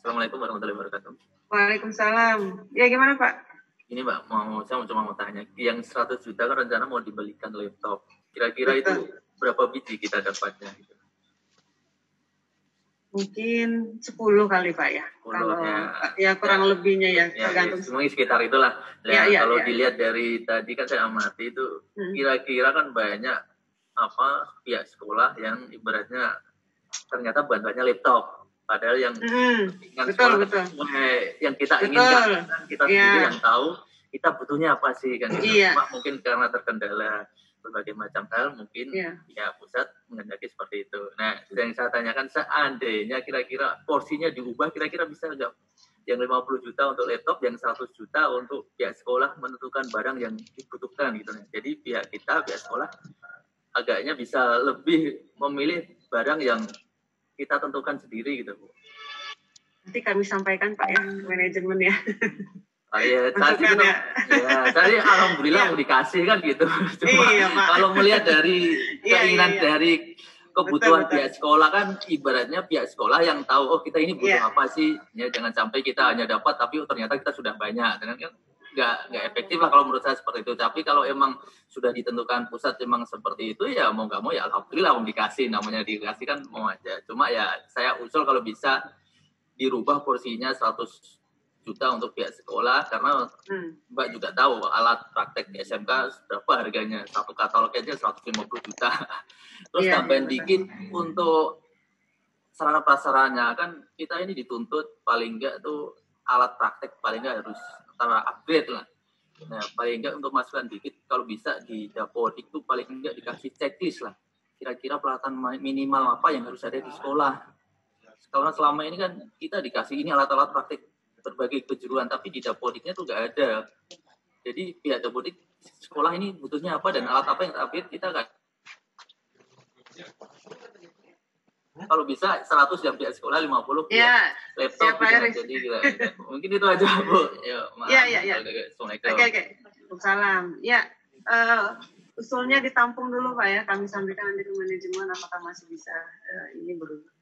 S14: Assalamualaikum warahmatullahi wabarakatuh.
S2: Waalaikumsalam. Ya gimana Pak?
S14: Ini Mbak, saya cuma mau tanya, yang 100 juta kan rencana mau dibelikan laptop. Kira-kira itu berapa biji kita dapatnya?
S2: Mungkin 10 kali Pak ya. Kalau ya kurang lebihnya ya, tergantung.
S14: Semuanya sekitar itulah. Nah, kalau dilihat dari tadi kan saya amati itu kira-kira kan banyak pihak sekolah yang ibaratnya ternyata bahan-bahannya laptop. Padahal yang
S2: betul.
S14: Yang kita inginkan kan kita sendiri yang tahu kita butuhnya apa sih kan. Cuma mungkin karena terkendala berbagai macam hal mungkin ya pusat menghendaki seperti itu. Nah, yang saya tanyakan seandainya kira-kira porsinya diubah kira-kira bisa nggak yang 50 juta untuk laptop, yang 100 juta untuk pihak sekolah menentukan barang yang dibutuhkan gitu. Jadi pihak sekolah agaknya bisa lebih memilih barang yang kita tentukan sendiri gitu, Bu.
S2: Nanti kami sampaikan Pak ya, manajemen ya.
S14: Tadi alhamdulillah mau dikasih kan gitu. Cuma kalau melihat dari keinginan dari kebutuhan pihak sekolah kan ibaratnya pihak sekolah yang tahu kita ini butuh apa sih. Ya jangan sampai kita hanya dapat tapi ternyata kita sudah banyak. Dan kan nggak efektif lah kalau menurut saya seperti itu. Tapi kalau emang sudah ditentukan pusat emang seperti itu ya mau nggak mau ya alhamdulillah mau dikasih, namanya dikasih kan mau aja. Cuma ya saya usul kalau bisa dirubah porsinya 100 juta untuk pihak sekolah karena Mbak juga tahu alat praktek di SMK berapa harganya, satu katalog aja 150 juta. Terus tambahin dikit untuk sarana prasaranya kan kita ini dituntut paling enggak tuh alat praktek paling enggak harus antara upgrade lah. Nah paling enggak untuk masukan dikit kalau bisa di Dapodik tuh paling enggak dikasih checklist lah. Kira-kira peralatan minimal apa yang harus ada di sekolah. Karena selama ini kan kita dikasih ini alat-alat praktek berbagai kejuruan, tapi di Dapodiknya tuh nggak ada. Jadi pihak Dapodik sekolah ini butuhnya apa dan alat apa yang update kita kan. Kalau bisa 100 yang pihak sekolah 50 laptop gitu. Jadi mungkin itu aja Bu.
S2: Iya. Oke. Salam. Ya, usulnya ditampung dulu Pak ya. Kami sampaikan nanti ke manajemen apakah masih bisa ini berubah.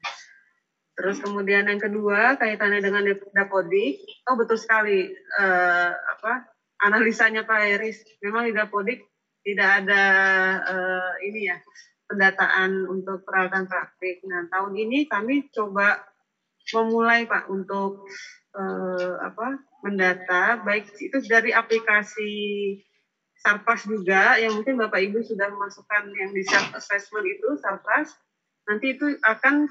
S2: Terus kemudian yang kedua kaitannya dengan Dapodik, betul sekali analisanya Pak Heris. Memang di Dapodik tidak ada pendataan untuk peralatan praktik. Nah tahun ini kami coba memulai Pak untuk mendata baik itu dari aplikasi Sarpas juga yang mungkin Bapak Ibu sudah memasukkan yang di self assessment itu Sarpas. Nanti itu akan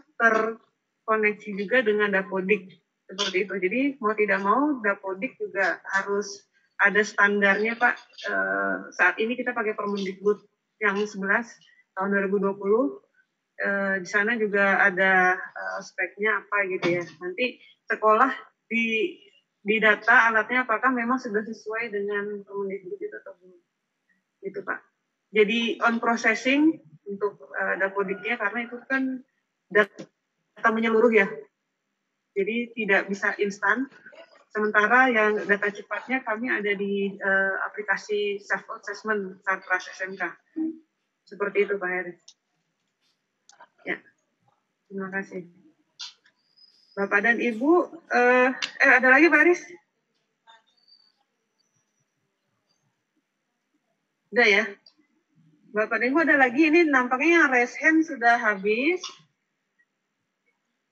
S2: koneksi juga dengan Dapodik seperti itu. Jadi mau tidak mau Dapodik juga harus ada standarnya Pak. Saat ini kita pakai Permendikbud yang 11 tahun 2020. Di sana juga ada speknya apa gitu ya. Nanti sekolah di data alatnya apakah memang sudah sesuai dengan Permendikbud itu atau belum. Gitu Pak. Jadi on processing untuk Dapodiknya karena itu kan data menyeluruh ya, jadi tidak bisa instan. Sementara yang data cepatnya kami ada di aplikasi self assessment Sarpras SMK. Seperti itu Pak Heri. Ya, terima kasih. Bapak dan Ibu, ada lagi Pak Haris? Udah ya. Bapak dan Ibu ada lagi, ini nampaknya yang raise hand sudah habis.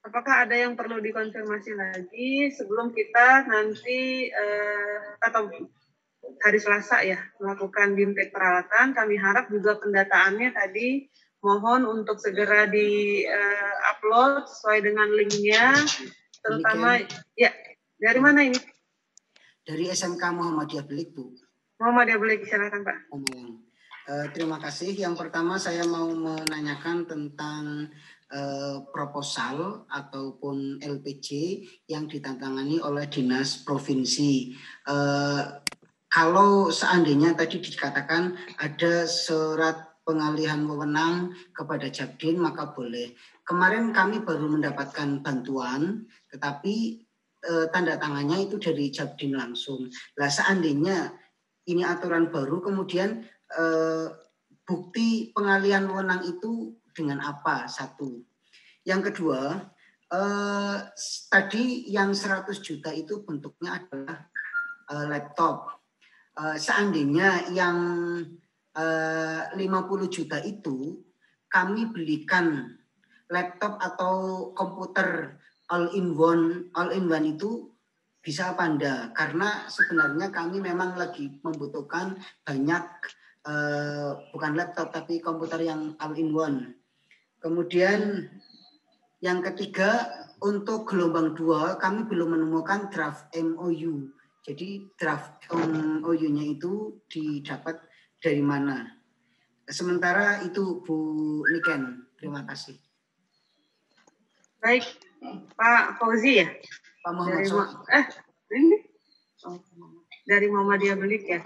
S2: Apakah ada yang perlu dikonfirmasi lagi sebelum kita nanti atau hari Selasa ya melakukan bimtek peralatan? Kami harap juga pendataannya tadi mohon untuk segera di-upload sesuai dengan linknya, terutama ya dari mana ini?
S15: Dari SMK Muhammadiyah Belik, Bu.
S2: Muhammadiyah Belik, silakan Pak.
S15: Terima kasih. Yang pertama saya mau menanyakan tentang proposal ataupun LPJ yang ditantangani oleh dinas provinsi. Kalau seandainya tadi dikatakan ada surat pengalihan wewenang kepada Jakdin maka boleh. Kemarin kami baru mendapatkan bantuan, tetapi tanda tangannya itu dari Jakdin langsung. Lah seandainya ini aturan baru kemudian bukti pengalihan wewenang itu dengan apa? Satu. Yang kedua, tadi yang 100 juta itu bentuknya adalah laptop. Seandainya yang 50 juta itu kami belikan laptop atau komputer all-in-one itu bisa apa enggak? Karena sebenarnya kami memang lagi membutuhkan banyak bukan laptop tapi komputer yang all-in-one. Kemudian yang ketiga, untuk gelombang 2 kami belum menemukan draft MOU. Jadi draft MOU-nya itu didapat dari mana? Sementara itu Bu Niken, terima kasih.
S2: Baik, Pak Fauzi ya?
S15: Pak Muhammad
S2: ini dari Muhammadiyah Belik ya.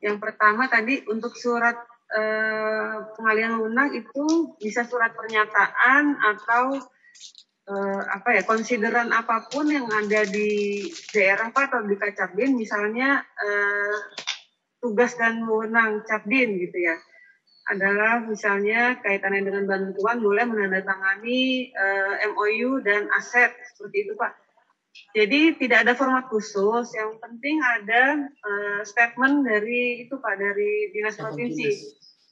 S2: Yang pertama tadi untuk surat pengalihan wewenang itu bisa surat pernyataan atau konsideran apapun yang ada di daerah Pak atau di Capdin, misalnya tugas dan wewenang Capdin gitu ya, adalah misalnya kaitannya dengan bantuan boleh menandatangani MOU dan aset seperti itu Pak. Jadi tidak ada format khusus, yang penting ada statement dari itu Pak, dari dinas provinsi.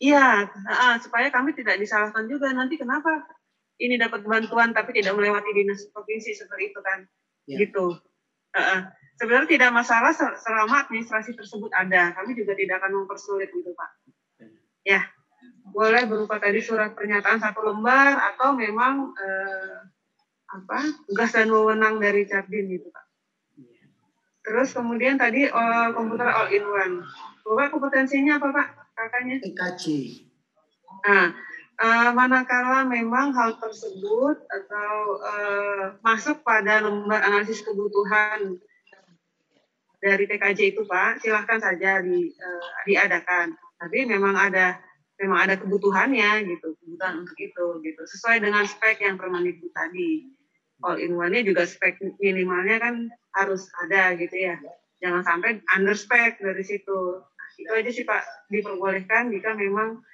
S2: Iya, supaya kami tidak disalahkan juga nanti kenapa ini dapat bantuan tapi tidak melewati dinas provinsi seperti itu kan, gitu. Sebenarnya tidak masalah selama administrasi tersebut ada, kami juga tidak akan mempersulit gitu Pak. Ya, boleh berupa tadi surat pernyataan 1 lembar atau memang tugas dan wewenang dari Capdin gitu Pak. Terus kemudian tadi komputer all-in-one. Bapak kompetensinya apa Pak? Kakaknya?
S15: TKJ.
S2: Nah, manakala memang hal tersebut atau masuk pada lembar analisis kebutuhan dari TKJ itu Pak, silahkan saja diadakan. Tapi memang ada kebutuhannya gitu, kebutuhan untuk itu gitu, sesuai dengan spek yang Permendikbud tadi. All-in-one-nya juga spek minimalnya kan harus ada gitu ya. Jangan sampai under spek dari situ. Itu aja sih Pak, diperbolehkan jika memang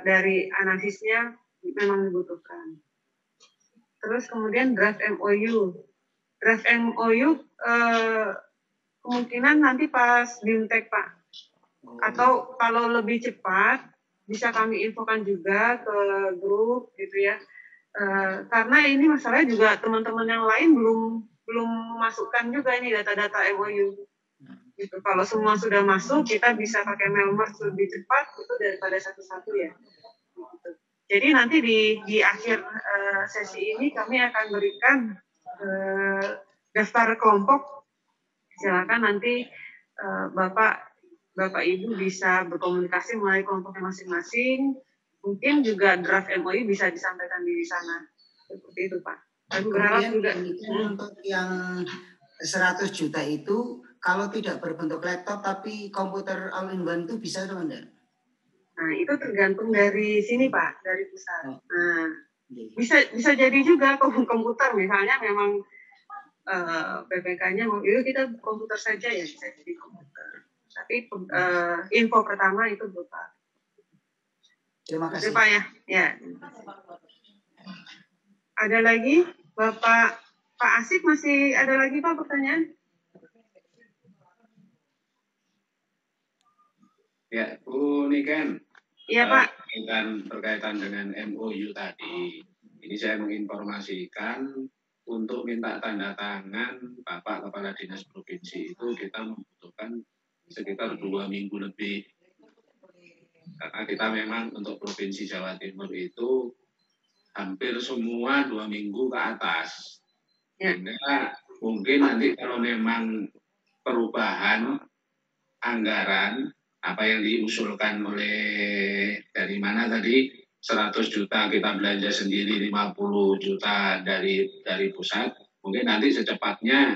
S2: dari analisisnya memang dibutuhkan. Terus kemudian draft MOU. Draft MOU kemungkinan nanti pas BIMTEK Pak. Atau kalau lebih cepat bisa kami infokan juga ke grup gitu ya. Karena ini masalahnya juga teman-teman yang lain belum memasukkan juga ini data-data MOU. Gitu. Kalau semua sudah masuk, kita bisa pakai mail merge lebih cepat itu daripada satu-satu ya. Gitu. Jadi nanti di akhir sesi ini kami akan berikan daftar kelompok. Silakan nanti Bapak Ibu bisa berkomunikasi melalui kelompoknya masing-masing. Mungkin juga draft MOU bisa disampaikan di sana. Seperti itu Pak. Kami berharap juga
S15: untuk yang 100 juta itu kalau tidak berbentuk laptop tapi komputer all-in-one itu bisa atau enggak?
S2: Nah, itu tergantung dari sini Pak, dari pusat. Nah, bisa jadi juga komputer misalnya memang PPK-nya mau itu kita komputer saja ya, bisa jadi komputer. Tapi info pertama itu berupa.
S15: Terima kasih.
S2: Pak ya. Ya. Ada lagi Pak Asik, masih ada lagi Pak pertanyaan?
S1: Ya, Bu Niken.
S2: Iya Pak.
S1: Berkaitan dengan MOU tadi, ini saya menginformasikan untuk minta tanda tangan Bapak Kepala Dinas Provinsi itu kita membutuhkan sekitar 2 minggu lebih. Karena kita memang untuk Provinsi Jawa Timur itu hampir semua 2 minggu ke atas. Sehingga mungkin nanti kalau memang perubahan anggaran, apa yang diusulkan oleh dari mana tadi, 100 juta kita belanja sendiri, 50 juta dari pusat, mungkin nanti secepatnya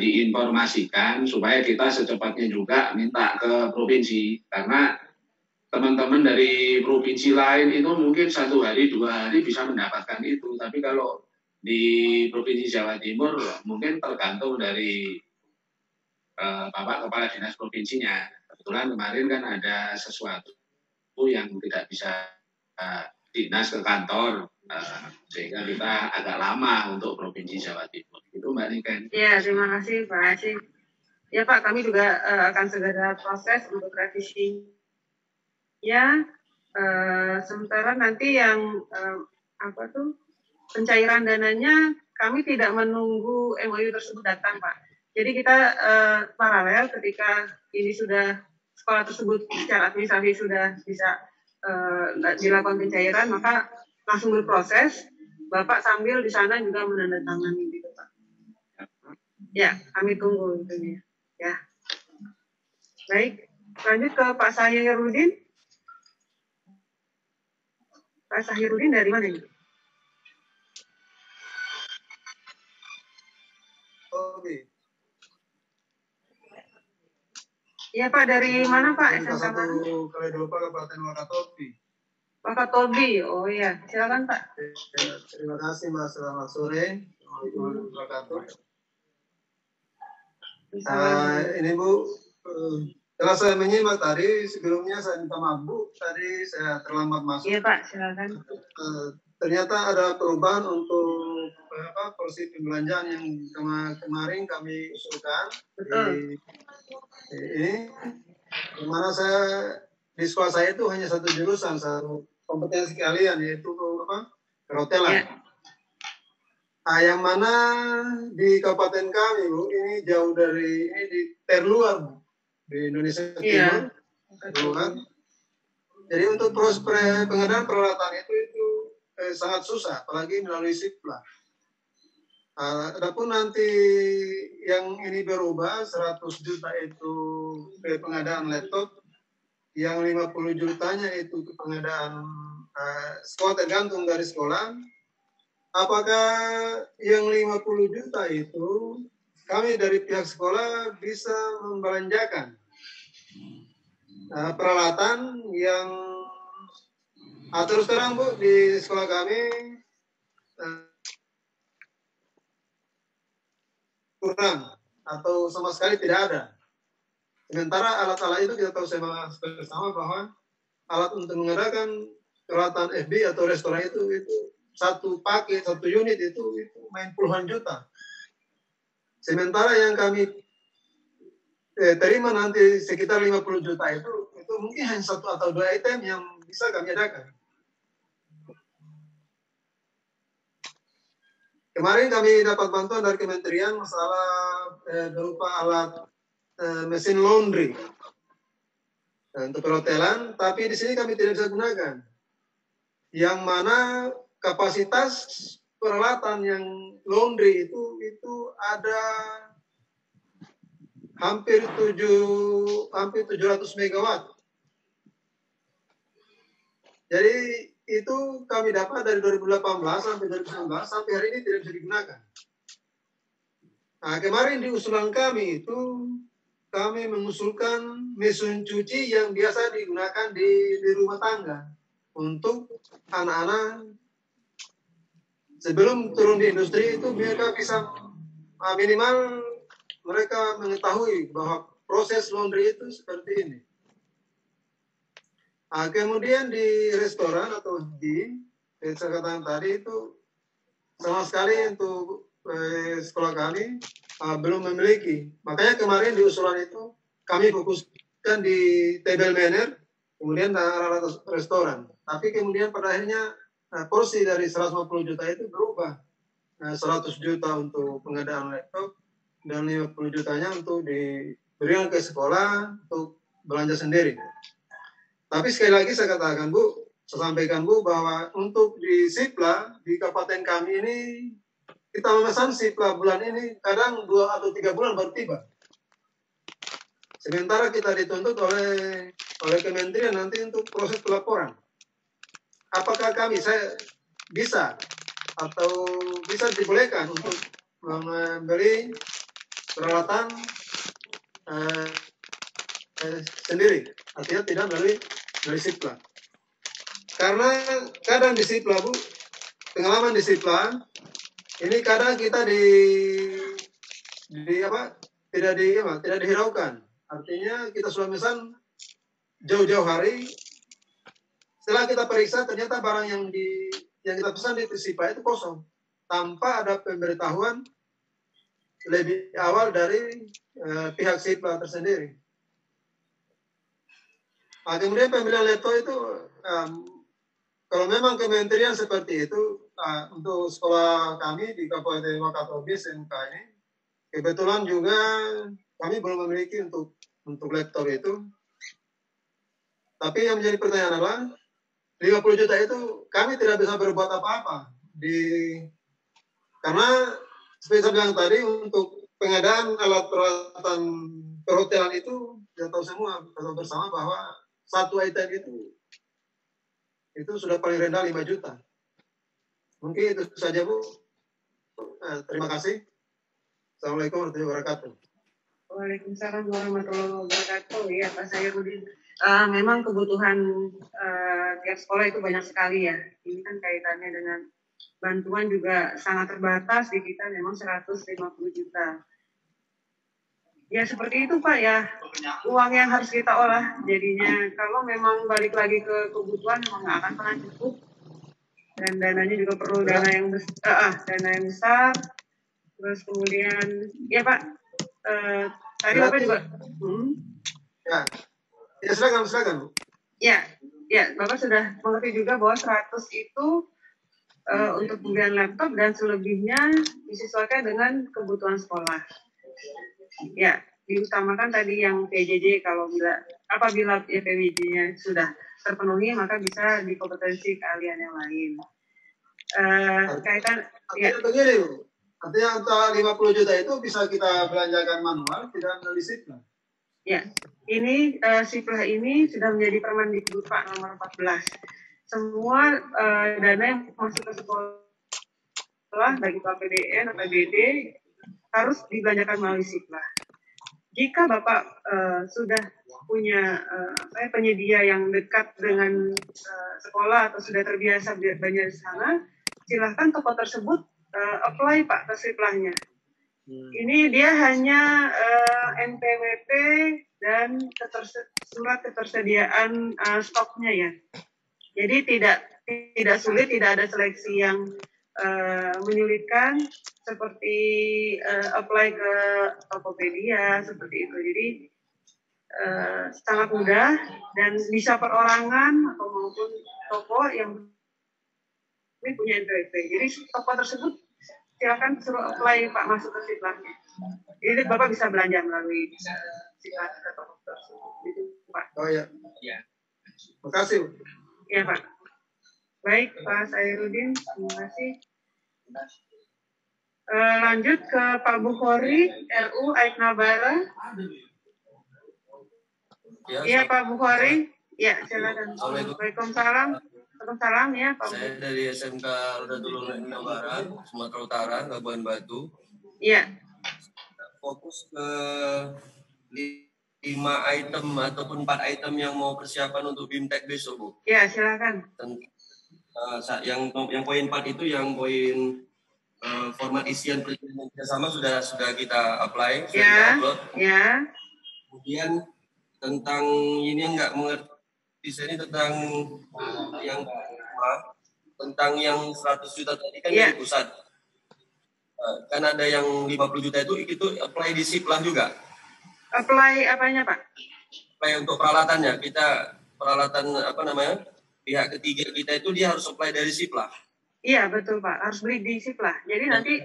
S1: diinformasikan supaya kita secepatnya juga minta ke provinsi. Karena teman-teman dari provinsi lain itu mungkin 1 hari 2 hari bisa mendapatkan itu, tapi kalau di Provinsi Jawa Timur mungkin tergantung dari Bapak Kepala Dinas Provinsinya. Kebetulan kemarin kan ada sesuatu yang tidak bisa dinas ke kantor, sehingga kita agak lama untuk Provinsi Jawa Timur. Itu Mbak Niken.
S2: Ya, terima kasih Pak Asik. Ya Pak, kami juga akan segera proses untuk revisi. Ya, sementara nanti yang pencairan dananya kami tidak menunggu MOU tersebut datang, Pak. Jadi kita paralel ketika ini sudah sekolah tersebut secara administrasi sudah bisa dilakukan pencairan, maka langsung berproses. Bapak sambil di sana juga menandatangani gitu, Pak. Ya, kami tunggu itunya. Ya. Baik, lanjut ke Pak Sahirudin. Pak Sahirudin dari mana ini?
S16: Oke.
S2: Iya Pak, dari mana Pak? SMK mana?
S16: Kali dulu Pak, Kabupaten Wakatobi.
S2: Wakatobi, oh iya, silakan Pak.
S16: Terima kasih Mas, selamat sore. Assalamualaikum warahmatullahi wabarakatuh. Ini Bu, setelah saya menyimak tadi, sebelumnya saya minta maaf Bu, tadi saya terlambat masuk.
S2: Iya Pak, silakan.
S16: Ternyata ada perubahan untuk porsi pembelanjaan yang kemarin kami usulkan.
S2: Betul.
S16: Ini, di mana saya di sekolah saya itu hanya satu jurusan, satu kompetensi kalian, yaitu perhotelan. Yeah. Nah, yang mana di kabupaten kami Bu, ini jauh dari, ini di terluar Bu, di Indonesia Timur. Yeah. Jadi untuk proses pengadaan peralatan itu sangat susah, apalagi melalui SIPLA. Adapun nanti yang ini berubah 100 juta itu ke pengadaan laptop, yang 50 jutanya itu ke pengadaan sekolah, tergantung dari sekolah. Apakah yang 50 juta itu kami dari pihak sekolah bisa membelanjakan peralatan yang terus terang Bu, di sekolah kami kurang atau sama sekali tidak ada. Sementara alat-alat itu kita tahu bersama bahwa alat untuk mengadakan peralatan FB atau restoran itu satu paket, satu unit itu main puluhan juta. Sementara yang kami terima nanti sekitar 50 juta itu mungkin hanya satu atau dua item yang bisa kami adakan. Kemarin kami dapat bantuan dari kementerian masalah berupa alat mesin laundry untuk perhotelan, tapi di sini kami tidak bisa gunakan. Yang mana kapasitas peralatan yang laundry itu ada hampir 700 megawatt. Jadi itu kami dapat dari 2018 sampai 2019 sampai hari ini tidak bisa digunakan. Nah, kemarin di usulan kami itu kami mengusulkan mesin cuci yang biasa digunakan di rumah tangga untuk anak-anak sebelum turun di industri itu mereka bisa minimal mereka mengetahui bahwa proses laundry itu seperti ini. Nah, kemudian di restoran atau saya katakan tadi itu sama sekali untuk sekolah kami belum memiliki. Makanya kemarin di usulan itu kami fokuskan di table manner, kemudian alat restoran. Tapi kemudian pada akhirnya porsi dari 150 juta itu berubah. 100 juta untuk pengadaan laptop dan 50 jutanya untuk diberikan ke sekolah untuk belanja sendiri. Tapi sekali lagi saya katakan Bu, saya sampaikan Bu bahwa untuk di SIPLA di kabupaten kami ini kita memesan SIPLA bulan ini kadang 2 atau 3 bulan baru tiba. Sementara kita dituntut oleh kementerian nanti untuk proses pelaporan. Apakah saya bisa atau bisa dibolehkan untuk membeli peralatan sendiri, artinya tidak melalui SIPLA. Karena kadang di SIPLA Bu, pengalaman di SIPLA ini kadang kita tidak dihiraukan. Artinya kita sudah memesan jauh-jauh hari. Setelah kita periksa ternyata barang yang kita pesan di SIPLA itu kosong, tanpa ada pemberitahuan lebih awal dari pihak SIPLA tersendiri. Nah, kemudian pembelian laptop itu kalau memang kementerian seperti itu, untuk sekolah kami di Kabupaten Wakatobi SMK ini, kebetulan juga kami belum memiliki untuk laptop itu. Tapi yang menjadi pertanyaan adalah 50 juta itu kami tidak bisa berbuat apa-apa karena seperti saya bilang tadi, untuk pengadaan alat peralatan perhotelan itu kita tahu semua, kita tahu bersama bahwa satu item itu sudah paling rendah 5 juta. Mungkin itu saja, Bu. Terima kasih. Assalamualaikum warahmatullahi wabarakatuh.
S2: Waalaikumsalam warahmatullahi wabarakatuh. Ya, Pak Sairudin. Memang kebutuhan tiap sekolah itu banyak sekali ya. Ini kan kaitannya dengan bantuan juga sangat terbatas di kita, memang 150 juta. Ya seperti itu Pak ya, uang yang harus kita olah. Jadinya kalau memang balik lagi ke kebutuhan memang nggak akan pernah cukup. Dan dananya juga perlu dana yang besar. Terus kemudian, ya Pak, tadi Bapak juga.
S16: Ya silakan. Ya,
S2: Bapak sudah mengerti juga bahwa 100 itu untuk pembelian laptop dan selebihnya disesuaikan dengan kebutuhan sekolah. Ya, diutamakan tadi yang PJJ apabila ya PJJ-nya sudah terpenuhi maka bisa di kompetensi keahlian yang lain.
S16: Begini, Bu. Artinya antara 50 juta itu bisa kita belanjakan manual, tidak melalui SIPLA.
S2: Ya, ini SIPLA ini sudah menjadi Permendikbud Pak nomor 14. Semua dana yang masuk ke sekolah, baik itu APBN, APBD, harus dibelanjakan melalui SIPLA. Jika Bapak sudah punya penyedia yang dekat dengan sekolah atau sudah terbiasa belanja di sana, silahkan toko tersebut apply Pak ke SIPLA-nya. Ini dia hanya NPWP dan surat ketersediaan stoknya ya. Jadi tidak sulit, tidak ada seleksi yang menyulitkan seperti apply ke Tokopedia seperti itu. Jadi sangat mudah dan bisa perorangan atau maupun toko yang ini punya NPWP. Jadi toko tersebut silakan suruh apply Pak masuk ke SIPLA-nya. Jadi Bapak bisa belanja melalui SIPLA ke toko tersebut. Gitu, Pak.
S16: Oh ya. Terima kasih.
S2: Ya Pak. Baik Pak Sairudin, terima kasih. Lanjut ke Pak Bukhari, RU Aiknabara. Iya Pak Bukhari. Ya silakan. Waalaikumsalam. Waalaikumsalam ya Pak.
S17: Saya dari SMK Rodatul Aiknabara, Sumatera Utara, Labuan Batu.
S2: Iya.
S17: Fokus ke 5 item ataupun 4 item yang mau persiapan untuk BIMTEK besok, Bu.
S2: Ya, silakan.
S17: Yang poin 4 itu yang poin format isian perjanjian kerjasama sudah kita apply, sudah kita upload.
S2: Ya.
S17: Kemudian tentang ini yang nggak mengerti saya ini tentang yang 100 juta tadi kan dari pusat. Kan ada yang 50 juta itu apply di SIPLA juga.
S2: Apply apanya Pak?
S17: Apply untuk peralatannya. Peralatan pihak ketiga kita itu dia harus apply dari SIPLA.
S2: Iya betul Pak, harus beli di SIPLA. Jadi nanti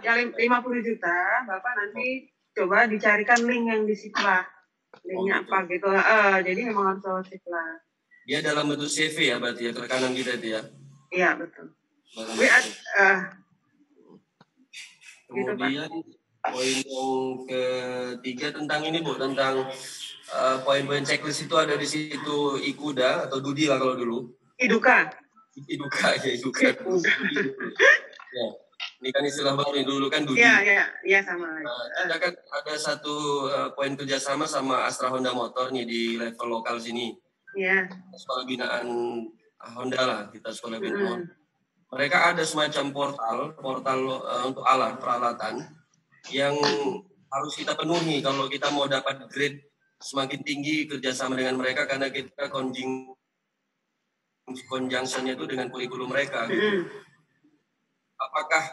S2: yang 50 juta Bapak nanti coba dicarikan link yang di SIPLA. Linknya apa gitu. Jadi memang harus lewat SIPLA.
S17: Dia dalam bentuk CV ya berarti ya, rekanan kita itu ya.
S2: Iya betul.
S17: Kemudian poin yang ketiga tentang ini Bu, tentang poin-poin checklist itu ada di situ IKUDA atau DUDI lah kalau dulu.
S2: IDUKA.
S17: IDUKA. Ya, ini kan istilah baru, dulu kan DUDI.
S2: Iya sama.
S17: Kita kan ada satu poin kerjasama sama Astra Honda Motor nih di level lokal sini.
S2: Iya.
S17: Sekolah binaan Honda lah, kita sekolah binaan. Mereka ada semacam portal untuk alat peralatan yang harus kita penuhi kalau kita mau dapat grade semakin tinggi kerjasama dengan mereka, karena kita conjunction-nya itu dengan kurikulum mereka. Gitu. Apakah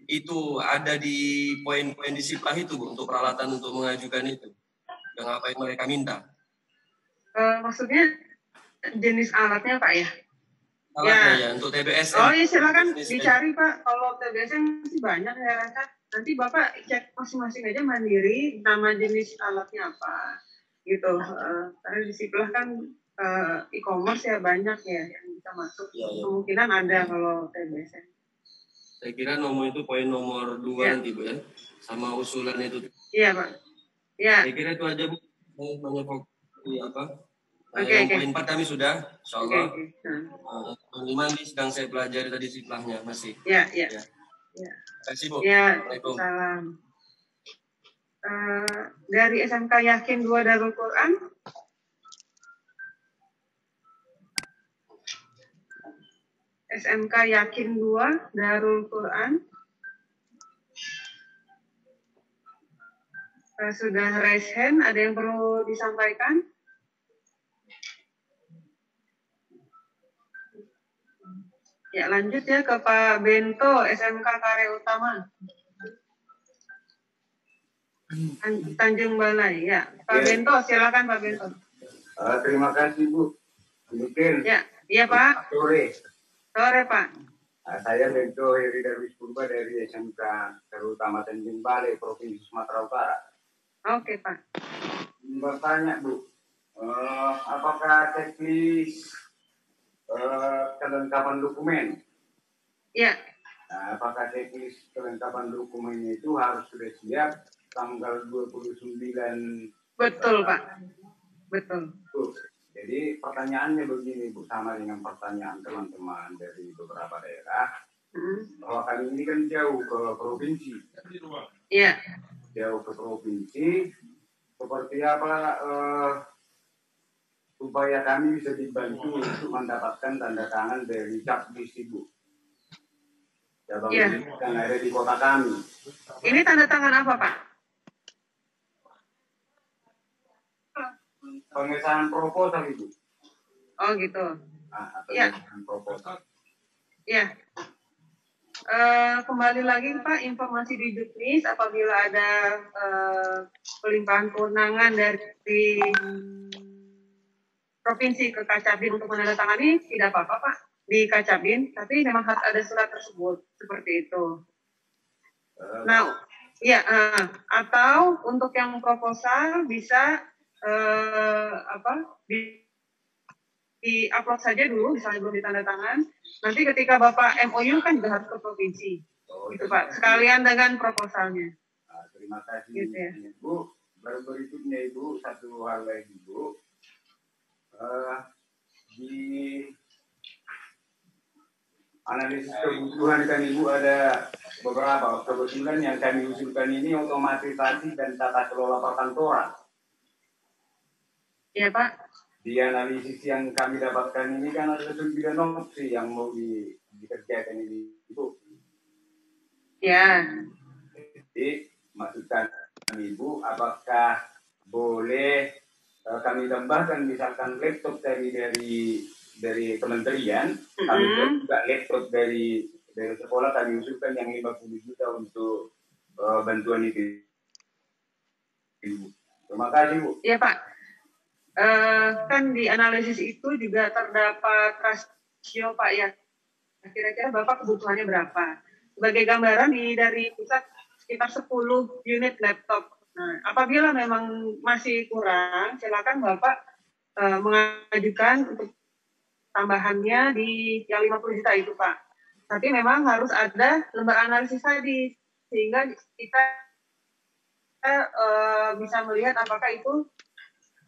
S17: itu ada di poin-poin di SIPLA itu Bu, untuk peralatan untuk mengajukan itu? Yang apa yang mereka minta?
S2: Maksudnya jenis alatnya Pak ya?
S17: Ya, untuk TBS.
S2: Oh iya, silakan dicari Pak. Kalau TBS masih banyak ya rasa. Nanti Bapak cek masing-masing aja mandiri nama jenis alatnya apa gitu. Karena di sebelah kan e-commerce ya banyak ya yang bisa masuk. Kemungkinan ada kalau TBS.
S17: Saya kira nomor itu poin nomor 2 nanti Bu ya. Sama usulan itu.
S2: Iya Pak. Ya.
S17: Saya kira itu aja Bu. Banyak apa? Yang poin 4 kami sudah, insyaallah. Poin 5 ini sedang saya pelajari tadi siplahnya masih.
S2: Ya.
S17: Terima kasih Bu.
S2: Ya, salam. Dari SMK Yakin 2 Darul Quran. SMK Yakin 2 Darul Quran. Sudah raise hand, ada yang perlu disampaikan? Ya, lanjut ya ke Pak Bento, SMK Karya Utama. Tanjung Balai, ya. Pak Bento, silakan Pak Bento.
S18: Terima kasih Bu. Mungkin.
S2: Ya Pak. Sore Pak.
S18: Saya Bento Heri Darwis Purba dari SMK Karya Utama Tanjung Balai, Provinsi Sumatera Utara.
S2: Oke Pak.
S18: Bertanya Bu, apakah checklist kelengkapan dokumen?
S2: Ya.
S18: Apakah checklist kelengkapan dokumennya itu harus sudah siap tanggal 29?
S2: Betul Pak. Betul.
S18: Jadi pertanyaannya begini Bu, sama dengan pertanyaan teman-teman dari beberapa daerah, bahwa kami ini kan jauh ke provinsi.
S2: Iya.
S18: Jauh ke provinsi, seperti apa supaya kami bisa dibantu untuk mendapatkan tanda tangan dari Capdis Ibu. Yang ada di kota kami.
S2: Ini tanda tangan apa Pak?
S18: Pengesahan proposal Ibu.
S2: Oh gitu.
S18: Pengesahan proposal.
S2: Ya. Kembali lagi Pak, informasi di Juknis apabila ada pelimpahan kewenangan dari provinsi ke Kacabin untuk menandatangani, tidak apa-apa Pak di Kacabin, tapi memang harus ada surat tersebut seperti itu. Nah, ya atau untuk yang proposal bisa di-upload saja dulu, misalnya belum ditandatangan. Nanti ketika Bapak MOU kan juga harus ke provinsi, gitu Pak. Sekalian dengan proposalnya.
S18: Terima kasih
S2: gitu ya.
S18: Ibu. Berikutnya Ibu, satu hal lagi Ibu. Di analisis kebutuhan kan Ibu ada beberapa. Kebetulan yang kami usulkan ini otomatisasi dan tata kelola perkantoran.
S2: Iya Pak.
S18: Di analisis yang kami dapatkan ini kan ada 9 opsi yang mau dikerjakan ini Ibu.
S2: Ya.
S18: Jadi maksudkan Ibu, apakah boleh kami tambahkan misalkan laptop tadi dari kementerian, kami juga laptop dari sekolah kami usulkan yang 50 juta untuk bantuan itu. Ibu. Terima kasih Bu.
S2: Iya Pak. Kan di analisis itu juga terdapat rasio Pak ya. Kira-kira Bapak kebutuhannya berapa? Sebagai gambaran dari pusat sekitar 10 unit laptop. Nah, apabila memang masih kurang, silakan Bapak mengajukan untuk tambahannya di yang 50 juta itu Pak. Tapi memang harus ada lembar analisis tadi sehingga kita bisa melihat apakah itu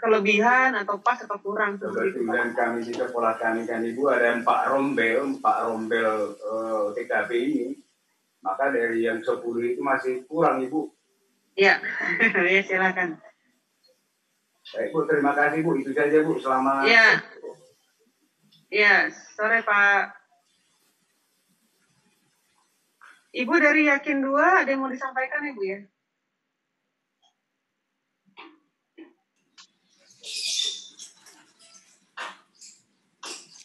S2: kelebihan atau pas atau kurang.
S18: Kebetulan kami di sekolah kami kan Ibu ada 4 rombel TKP ini. Maka dari yang 10 itu masih kurang Ibu.
S2: Ya, ya silakan.
S18: Baik Bu, terima kasih Bu. Itu saja Bu. Selamat.
S2: Ya. Ya, sore Pak. Ibu dari Yakin 2 ada yang mau disampaikan Ibu ya?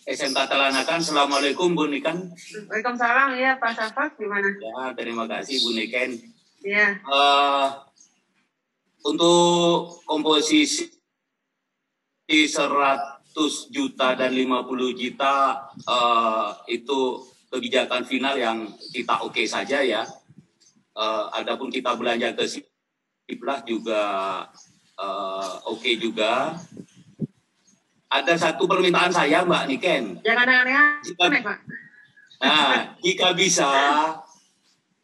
S14: SMK Telanakan, Assalamualaikum Bu Niken.
S2: Waalaikumsalam ya Pak Safak, gimana?
S14: Ya, terima kasih Bu Niken.
S2: Ya.
S14: Untuk komposisi serat
S19: juta dan 50 juta itu kebijakan final yang kita oke saja ya. Adapun kita belanja ke Siplah juga oke juga. Ada satu permintaan saya, Mbak Niken.
S2: Jangan aneh-aneh, Pak.
S19: Nah, jika bisa,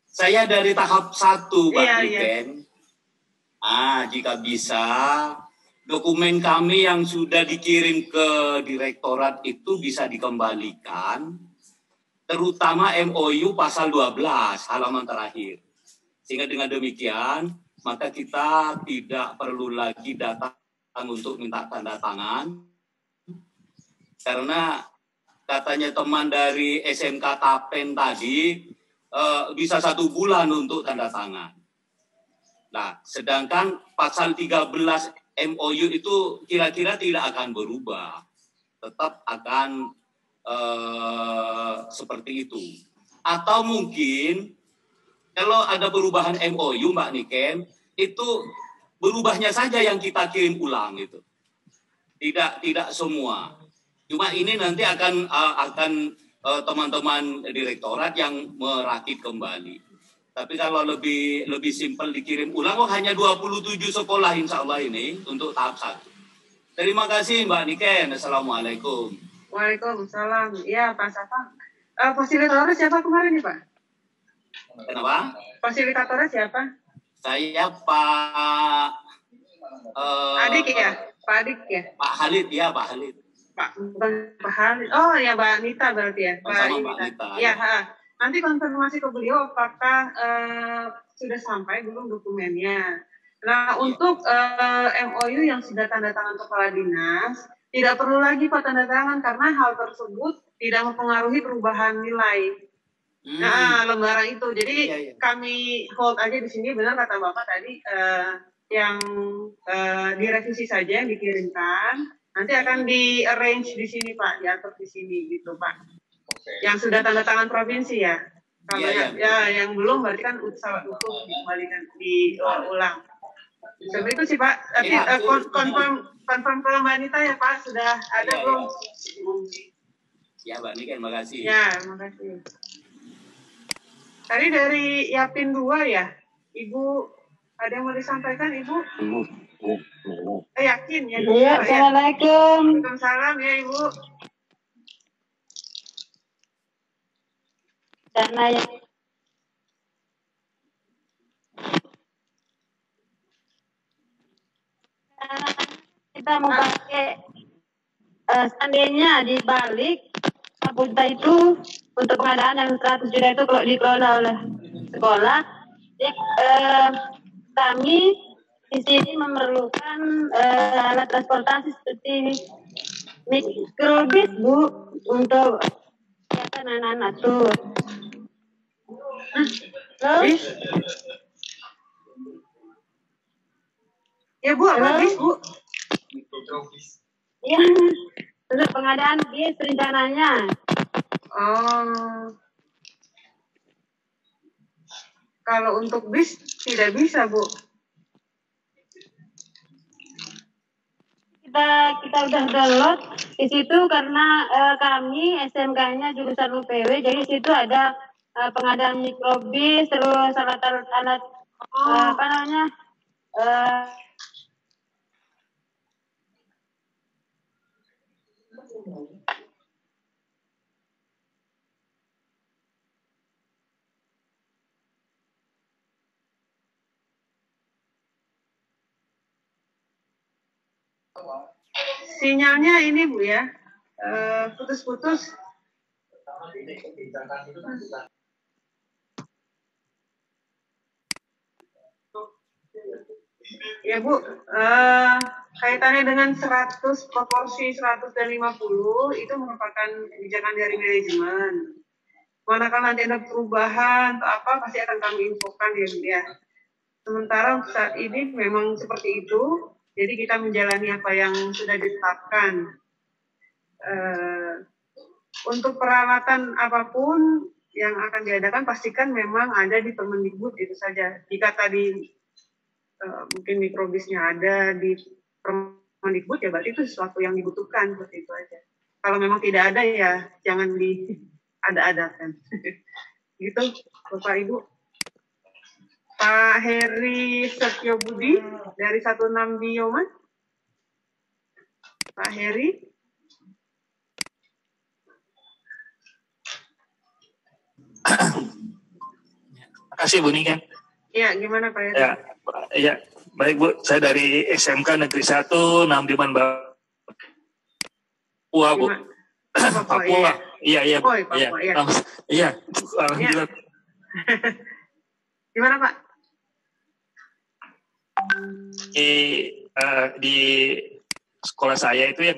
S19: saya dari tahap 1, Pak Niken. Jika bisa, dokumen kami yang sudah dikirim ke direktorat itu bisa dikembalikan, terutama MOU pasal 12, halaman terakhir. Sehingga dengan demikian, maka kita tidak perlu lagi datang untuk minta tanda tangan, karena katanya teman dari SMK Tapen tadi bisa 1 bulan untuk tanda tangan. Nah, sedangkan pasal 13 MOU itu kira-kira tidak akan berubah. Tetap akan seperti itu. Atau mungkin kalau ada perubahan MOU, Mbak Niken, itu berubahnya saja yang kita kirim ulang itu. Tidak semua. Cuma ini nanti akan teman-teman direktorat yang merakit kembali. Tapi kalau lebih simpel dikirim ulang, hanya 27 sekolah insya Allah ini untuk tahap 1. Terima kasih Mbak Niken. Assalamualaikum.
S2: Waalaikumsalam. Ya Pak Safang. Fasilitatornya siapa kemarin nih Pak?
S19: Kenapa?
S2: Fasilitatornya siapa?
S19: Saya Pak
S2: Adik ya? Pak Adik ya?
S19: Pak Halid ya, Pak Halid.
S2: Pak Halid. Oh ya Mbak Nita berarti ya.
S19: Mbak Nita.
S2: Ya, nanti konfirmasi ke beliau apakah sudah sampai belum dokumennya. Nah, untuk MOU yang sudah tanda tangan kepala dinas, tidak perlu lagi Pak tanda tangan karena hal tersebut tidak mempengaruhi perubahan nilai. Nah, lembaran itu. Jadi kami hold aja di sini, benar kata Bapak tadi, yang direvisi saja yang dikirimkan. Nanti akan di-arrange di sini Pak, diatur di sini gitu Pak. Yang sudah tanda tangan provinsi ya. Kalau yang belum berarti kan usaha utuh dikembalikan diulang. Seperti itu sih Pak. Tapi confirm ke Mbak Anita ya Pak, sudah ada belum?
S19: Ya Mbak Niken, makasih.
S2: Ya, makasih. Tadi dari Yapin 2 ya, Ibu ada yang mau disampaikan Ibu? Yakin ya?
S20: Iya, Assalamualaikum.
S2: Waalaikumsalam ya Ibu.
S20: Karena ya kita mau pakai seandainya dibalik Abuja itu untuk pengadaan yang 100 juta itu kalau dikelola oleh sekolah, kami di sini memerlukan alat transportasi seperti mikrobis Bu untuk kegiatan anak-anak tuh. Terus?
S2: Ya Bu, apa bis Bu?
S20: Iya, untuk pengadaan bis rencananya.
S2: Oh. Kalau untuk bis tidak bisa Bu.
S20: Kita udah download di situ karena kami SMK-nya jurusan UPW, jadi di situ ada pengadaan mikrobis, terus alat-alat apa namanya?
S2: Sinyalnya ini Bu ya, putus-putus. Ya Bu, kaitannya dengan 100 proporsi 100 dan 50 itu merupakan kebijakan dari manajemen. Manakala nanti ada perubahan atau apa pasti akan kami infokan ya. Sementara untuk saat ini memang seperti itu, jadi kita menjalani apa yang sudah ditetapkan. Untuk peralatan apapun yang akan diadakan pastikan memang ada di Permendikbud itu saja. Jika tadi mungkin mikrobisnya ada di Kemendikbud ya berarti itu sesuatu yang dibutuhkan, seperti itu aja. Kalau memang tidak ada ya jangan diada-adakan. Gitu, Bapak Ibu. Pak Heri Setyobudi dari 16 Biomas. Pak Heri.
S21: Terima kasih Bu Niken.
S2: Ya, gimana Pak Heri?
S21: Ya, baik Bu. Saya dari SMK Negeri 1, Namdiman Papua Bu. Papua. Iya, Bu. Iya. Alhamdulillah.
S2: Gimana Pak?
S21: Di sekolah saya itu ya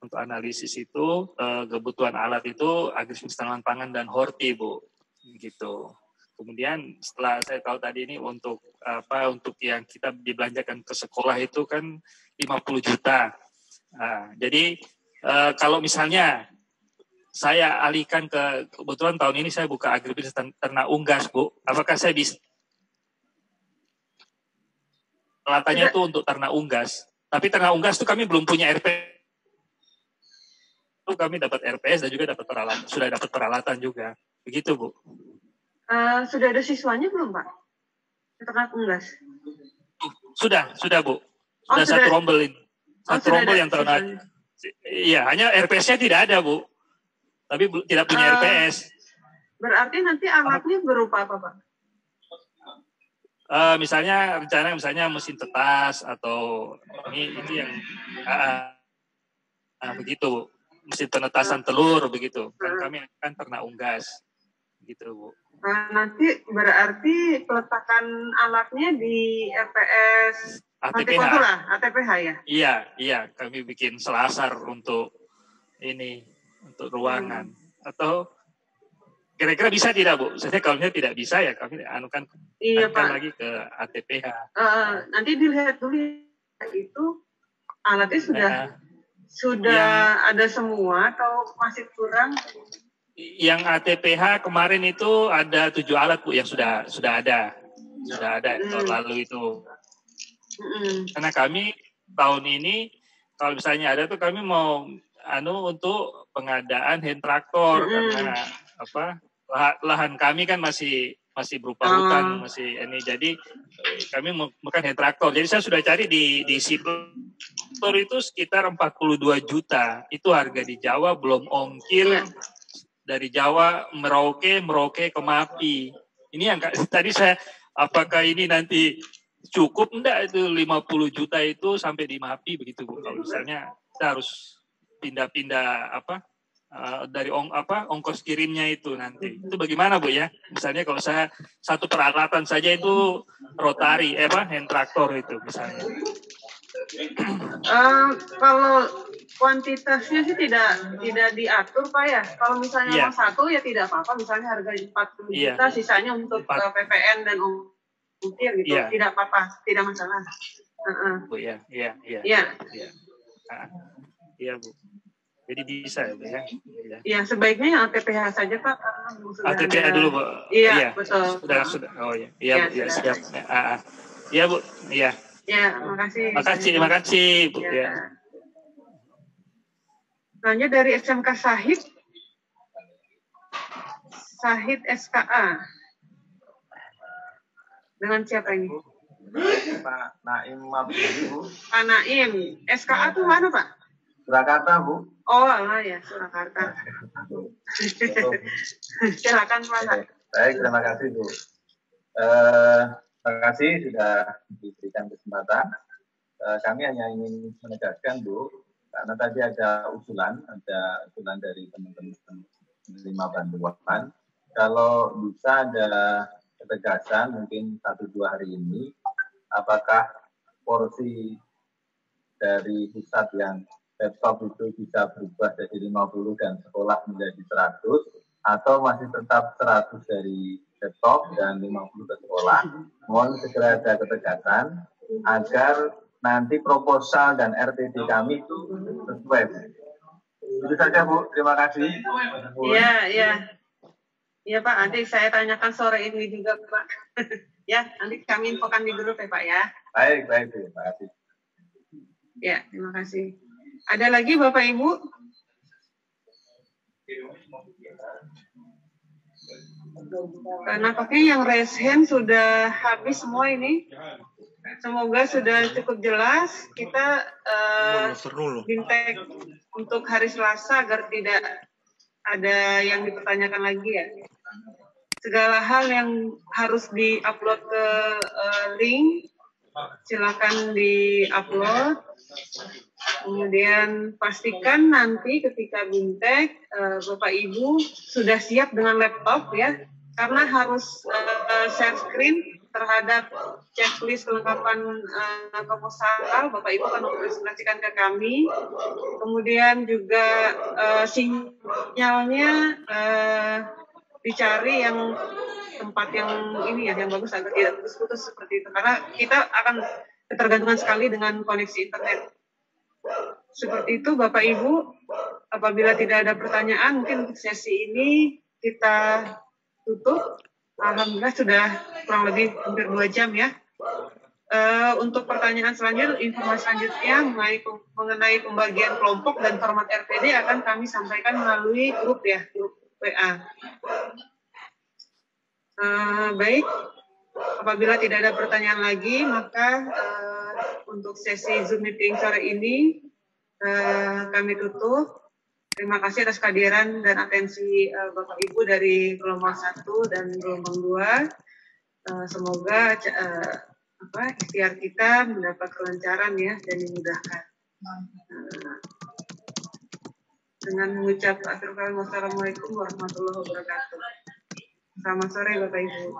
S21: untuk analisis itu kebutuhan alat itu agresivitas tanaman pangan dan horti Bu, gitu. Kemudian setelah saya tahu tadi ini untuk yang kita dibelanjakan ke sekolah itu kan 50 juta. Nah, jadi kalau misalnya saya alihkan kebetulan tahun ini saya buka agribisnis ternak unggas Bu, apakah saya bisa alatnya itu untuk ternak unggas, tapi ternak unggas itu kami belum punya RP. Kami dapat RPS dan juga dapat peralatan, sudah dapat peralatan juga, begitu Bu.
S2: Sudah ada siswanya belum Pak? Ternak unggas?
S21: Sudah Bu. Sudah satu rombel ini, satu rombel yang ternak. Iya, hanya RPS-nya tidak ada Bu, tapi tidak punya RPS.
S2: Berarti nanti alatnya berupa apa Pak?
S21: Misalnya mesin tetas atau itu yang begitu Bu. Mesin penetasan telur begitu. Kan kami akan ternak unggas. Gitu Bu.
S2: Nanti berarti peletakan alatnya di RPS ATPH ya?
S21: Iya, kami bikin selasar untuk ruangan. Atau kira-kira bisa tidak Bu? Saya kalau tidak bisa ya kami anukan lagi ke ATPH.
S2: Nanti dilihat dulu itu alatnya sudah ada semua atau masih kurang?
S21: Yang ATPH kemarin itu ada 7 alat Bu yang sudah ada tahun lalu itu. Karena kami tahun ini kalau misalnya ada tuh kami mau untuk pengadaan hand traktor karena lahan kami kan masih berupa hutan, masih ini, jadi kami bukan hand traktor. Jadi saya sudah cari di Sipur itu sekitar 42 juta. Itu harga di Jawa belum ongkir dari Jawa Merauke ke Mapi. Ini yang tadi saya, apakah ini nanti cukup enggak itu 50 juta itu sampai di Mapi begitu Bu? Kalau misalnya kita harus pindah-pindah dari ongkos kirimnya itu nanti. Itu bagaimana Bu ya? Misalnya kalau saya satu peralatan saja itu rotari, hand traktor itu misalnya.
S2: Kalau kuantitasnya sih tidak diatur Pak ya. Kalau misalnya mau satu ya tidak apa-apa. Misalnya harga 40 juta, sisanya untuk PPN dan ongkir gitu. Tidak apa-apa, tidak masalah.
S21: Bu ya, iya Bu. Jadi bisa ya Bu ya.
S2: Iya, sebaiknya yang ATPH saja Pak.
S21: ATPH dulu Bu.
S2: Iya, betul.
S21: Sudah. Oh iya. Iya Bu, siap. Iya Bu, iya.
S2: Ya, makasih.
S21: Terima kasih Bu. Ya.
S2: Selanjutnya dari SMK Sahid SKA. Dengan siapa ini?
S22: Pak Naim Mabdi Bu.
S2: Pak Naim. SKA itu mana Pak?
S22: Surakarta Bu.
S2: Oh ya, Surakarta. Silakan Pak.
S22: Baik, terima kasih Bu. Terima kasih sudah diberikan kesempatan. Kami hanya ingin menegaskan Bu, karena tadi ada usulan dari teman-teman menerima bantuan. Kalau bisa ada ketegasan mungkin 1-2 hari ini, apakah porsi dari pusat yang laptop itu bisa berubah dari 50 dan sekolah menjadi 100, atau masih tetap 100 dari laptop dan 50 ke sekolah. Mohon segera ada ketegasan agar nanti proposal dan RTD kami itu sesuai. Itu saja Bu, terima kasih.
S2: Iya Pak, nanti saya tanyakan sore ini juga Pak. Ya, nanti kami infokan di grup ya Pak ya.
S22: Baik, terima kasih.
S2: Ya, terima kasih. Ada lagi Bapak Ibu? Nampaknya yang raise hand sudah habis semua ini. Semoga sudah cukup jelas. Kita bintek untuk hari Selasa agar tidak ada yang dipertanyakan lagi ya. Segala hal yang harus di-upload ke link, silakan di-upload. Kemudian pastikan nanti ketika bintek Bapak Ibu sudah siap dengan laptop ya, karena harus share screen terhadap checklist kelengkapan proposal. Bapak Ibu akan mempresentasikan ke kami. Kemudian juga sinyalnya dicari yang tempat yang ini ya, yang bagus agar tidak putus-putus seperti itu, karena kita akan ketergantungan sekali dengan koneksi internet. Seperti itu Bapak Ibu, apabila tidak ada pertanyaan, mungkin untuk sesi ini kita tutup. Alhamdulillah sudah kurang lebih hampir 2 jam ya. Untuk pertanyaan selanjutnya, informasi selanjutnya mengenai pembagian kelompok dan format RPD akan kami sampaikan melalui grup ya, grup WA. Baik, apabila tidak ada pertanyaan lagi, maka untuk sesi Zoom meeting sore ini kami tutup. Terima kasih atas kehadiran dan atensi Bapak Ibu dari gelombang 1 dan gelombang 2. Semoga ikhtiar kita mendapat kelancaran ya dan dimudahkan. Dengan mengucap Assalamualaikum warahmatullahi wabarakatuh. Selamat sore Bapak Ibu.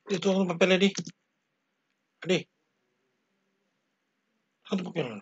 S4: Itu papel Adi. Satu papel.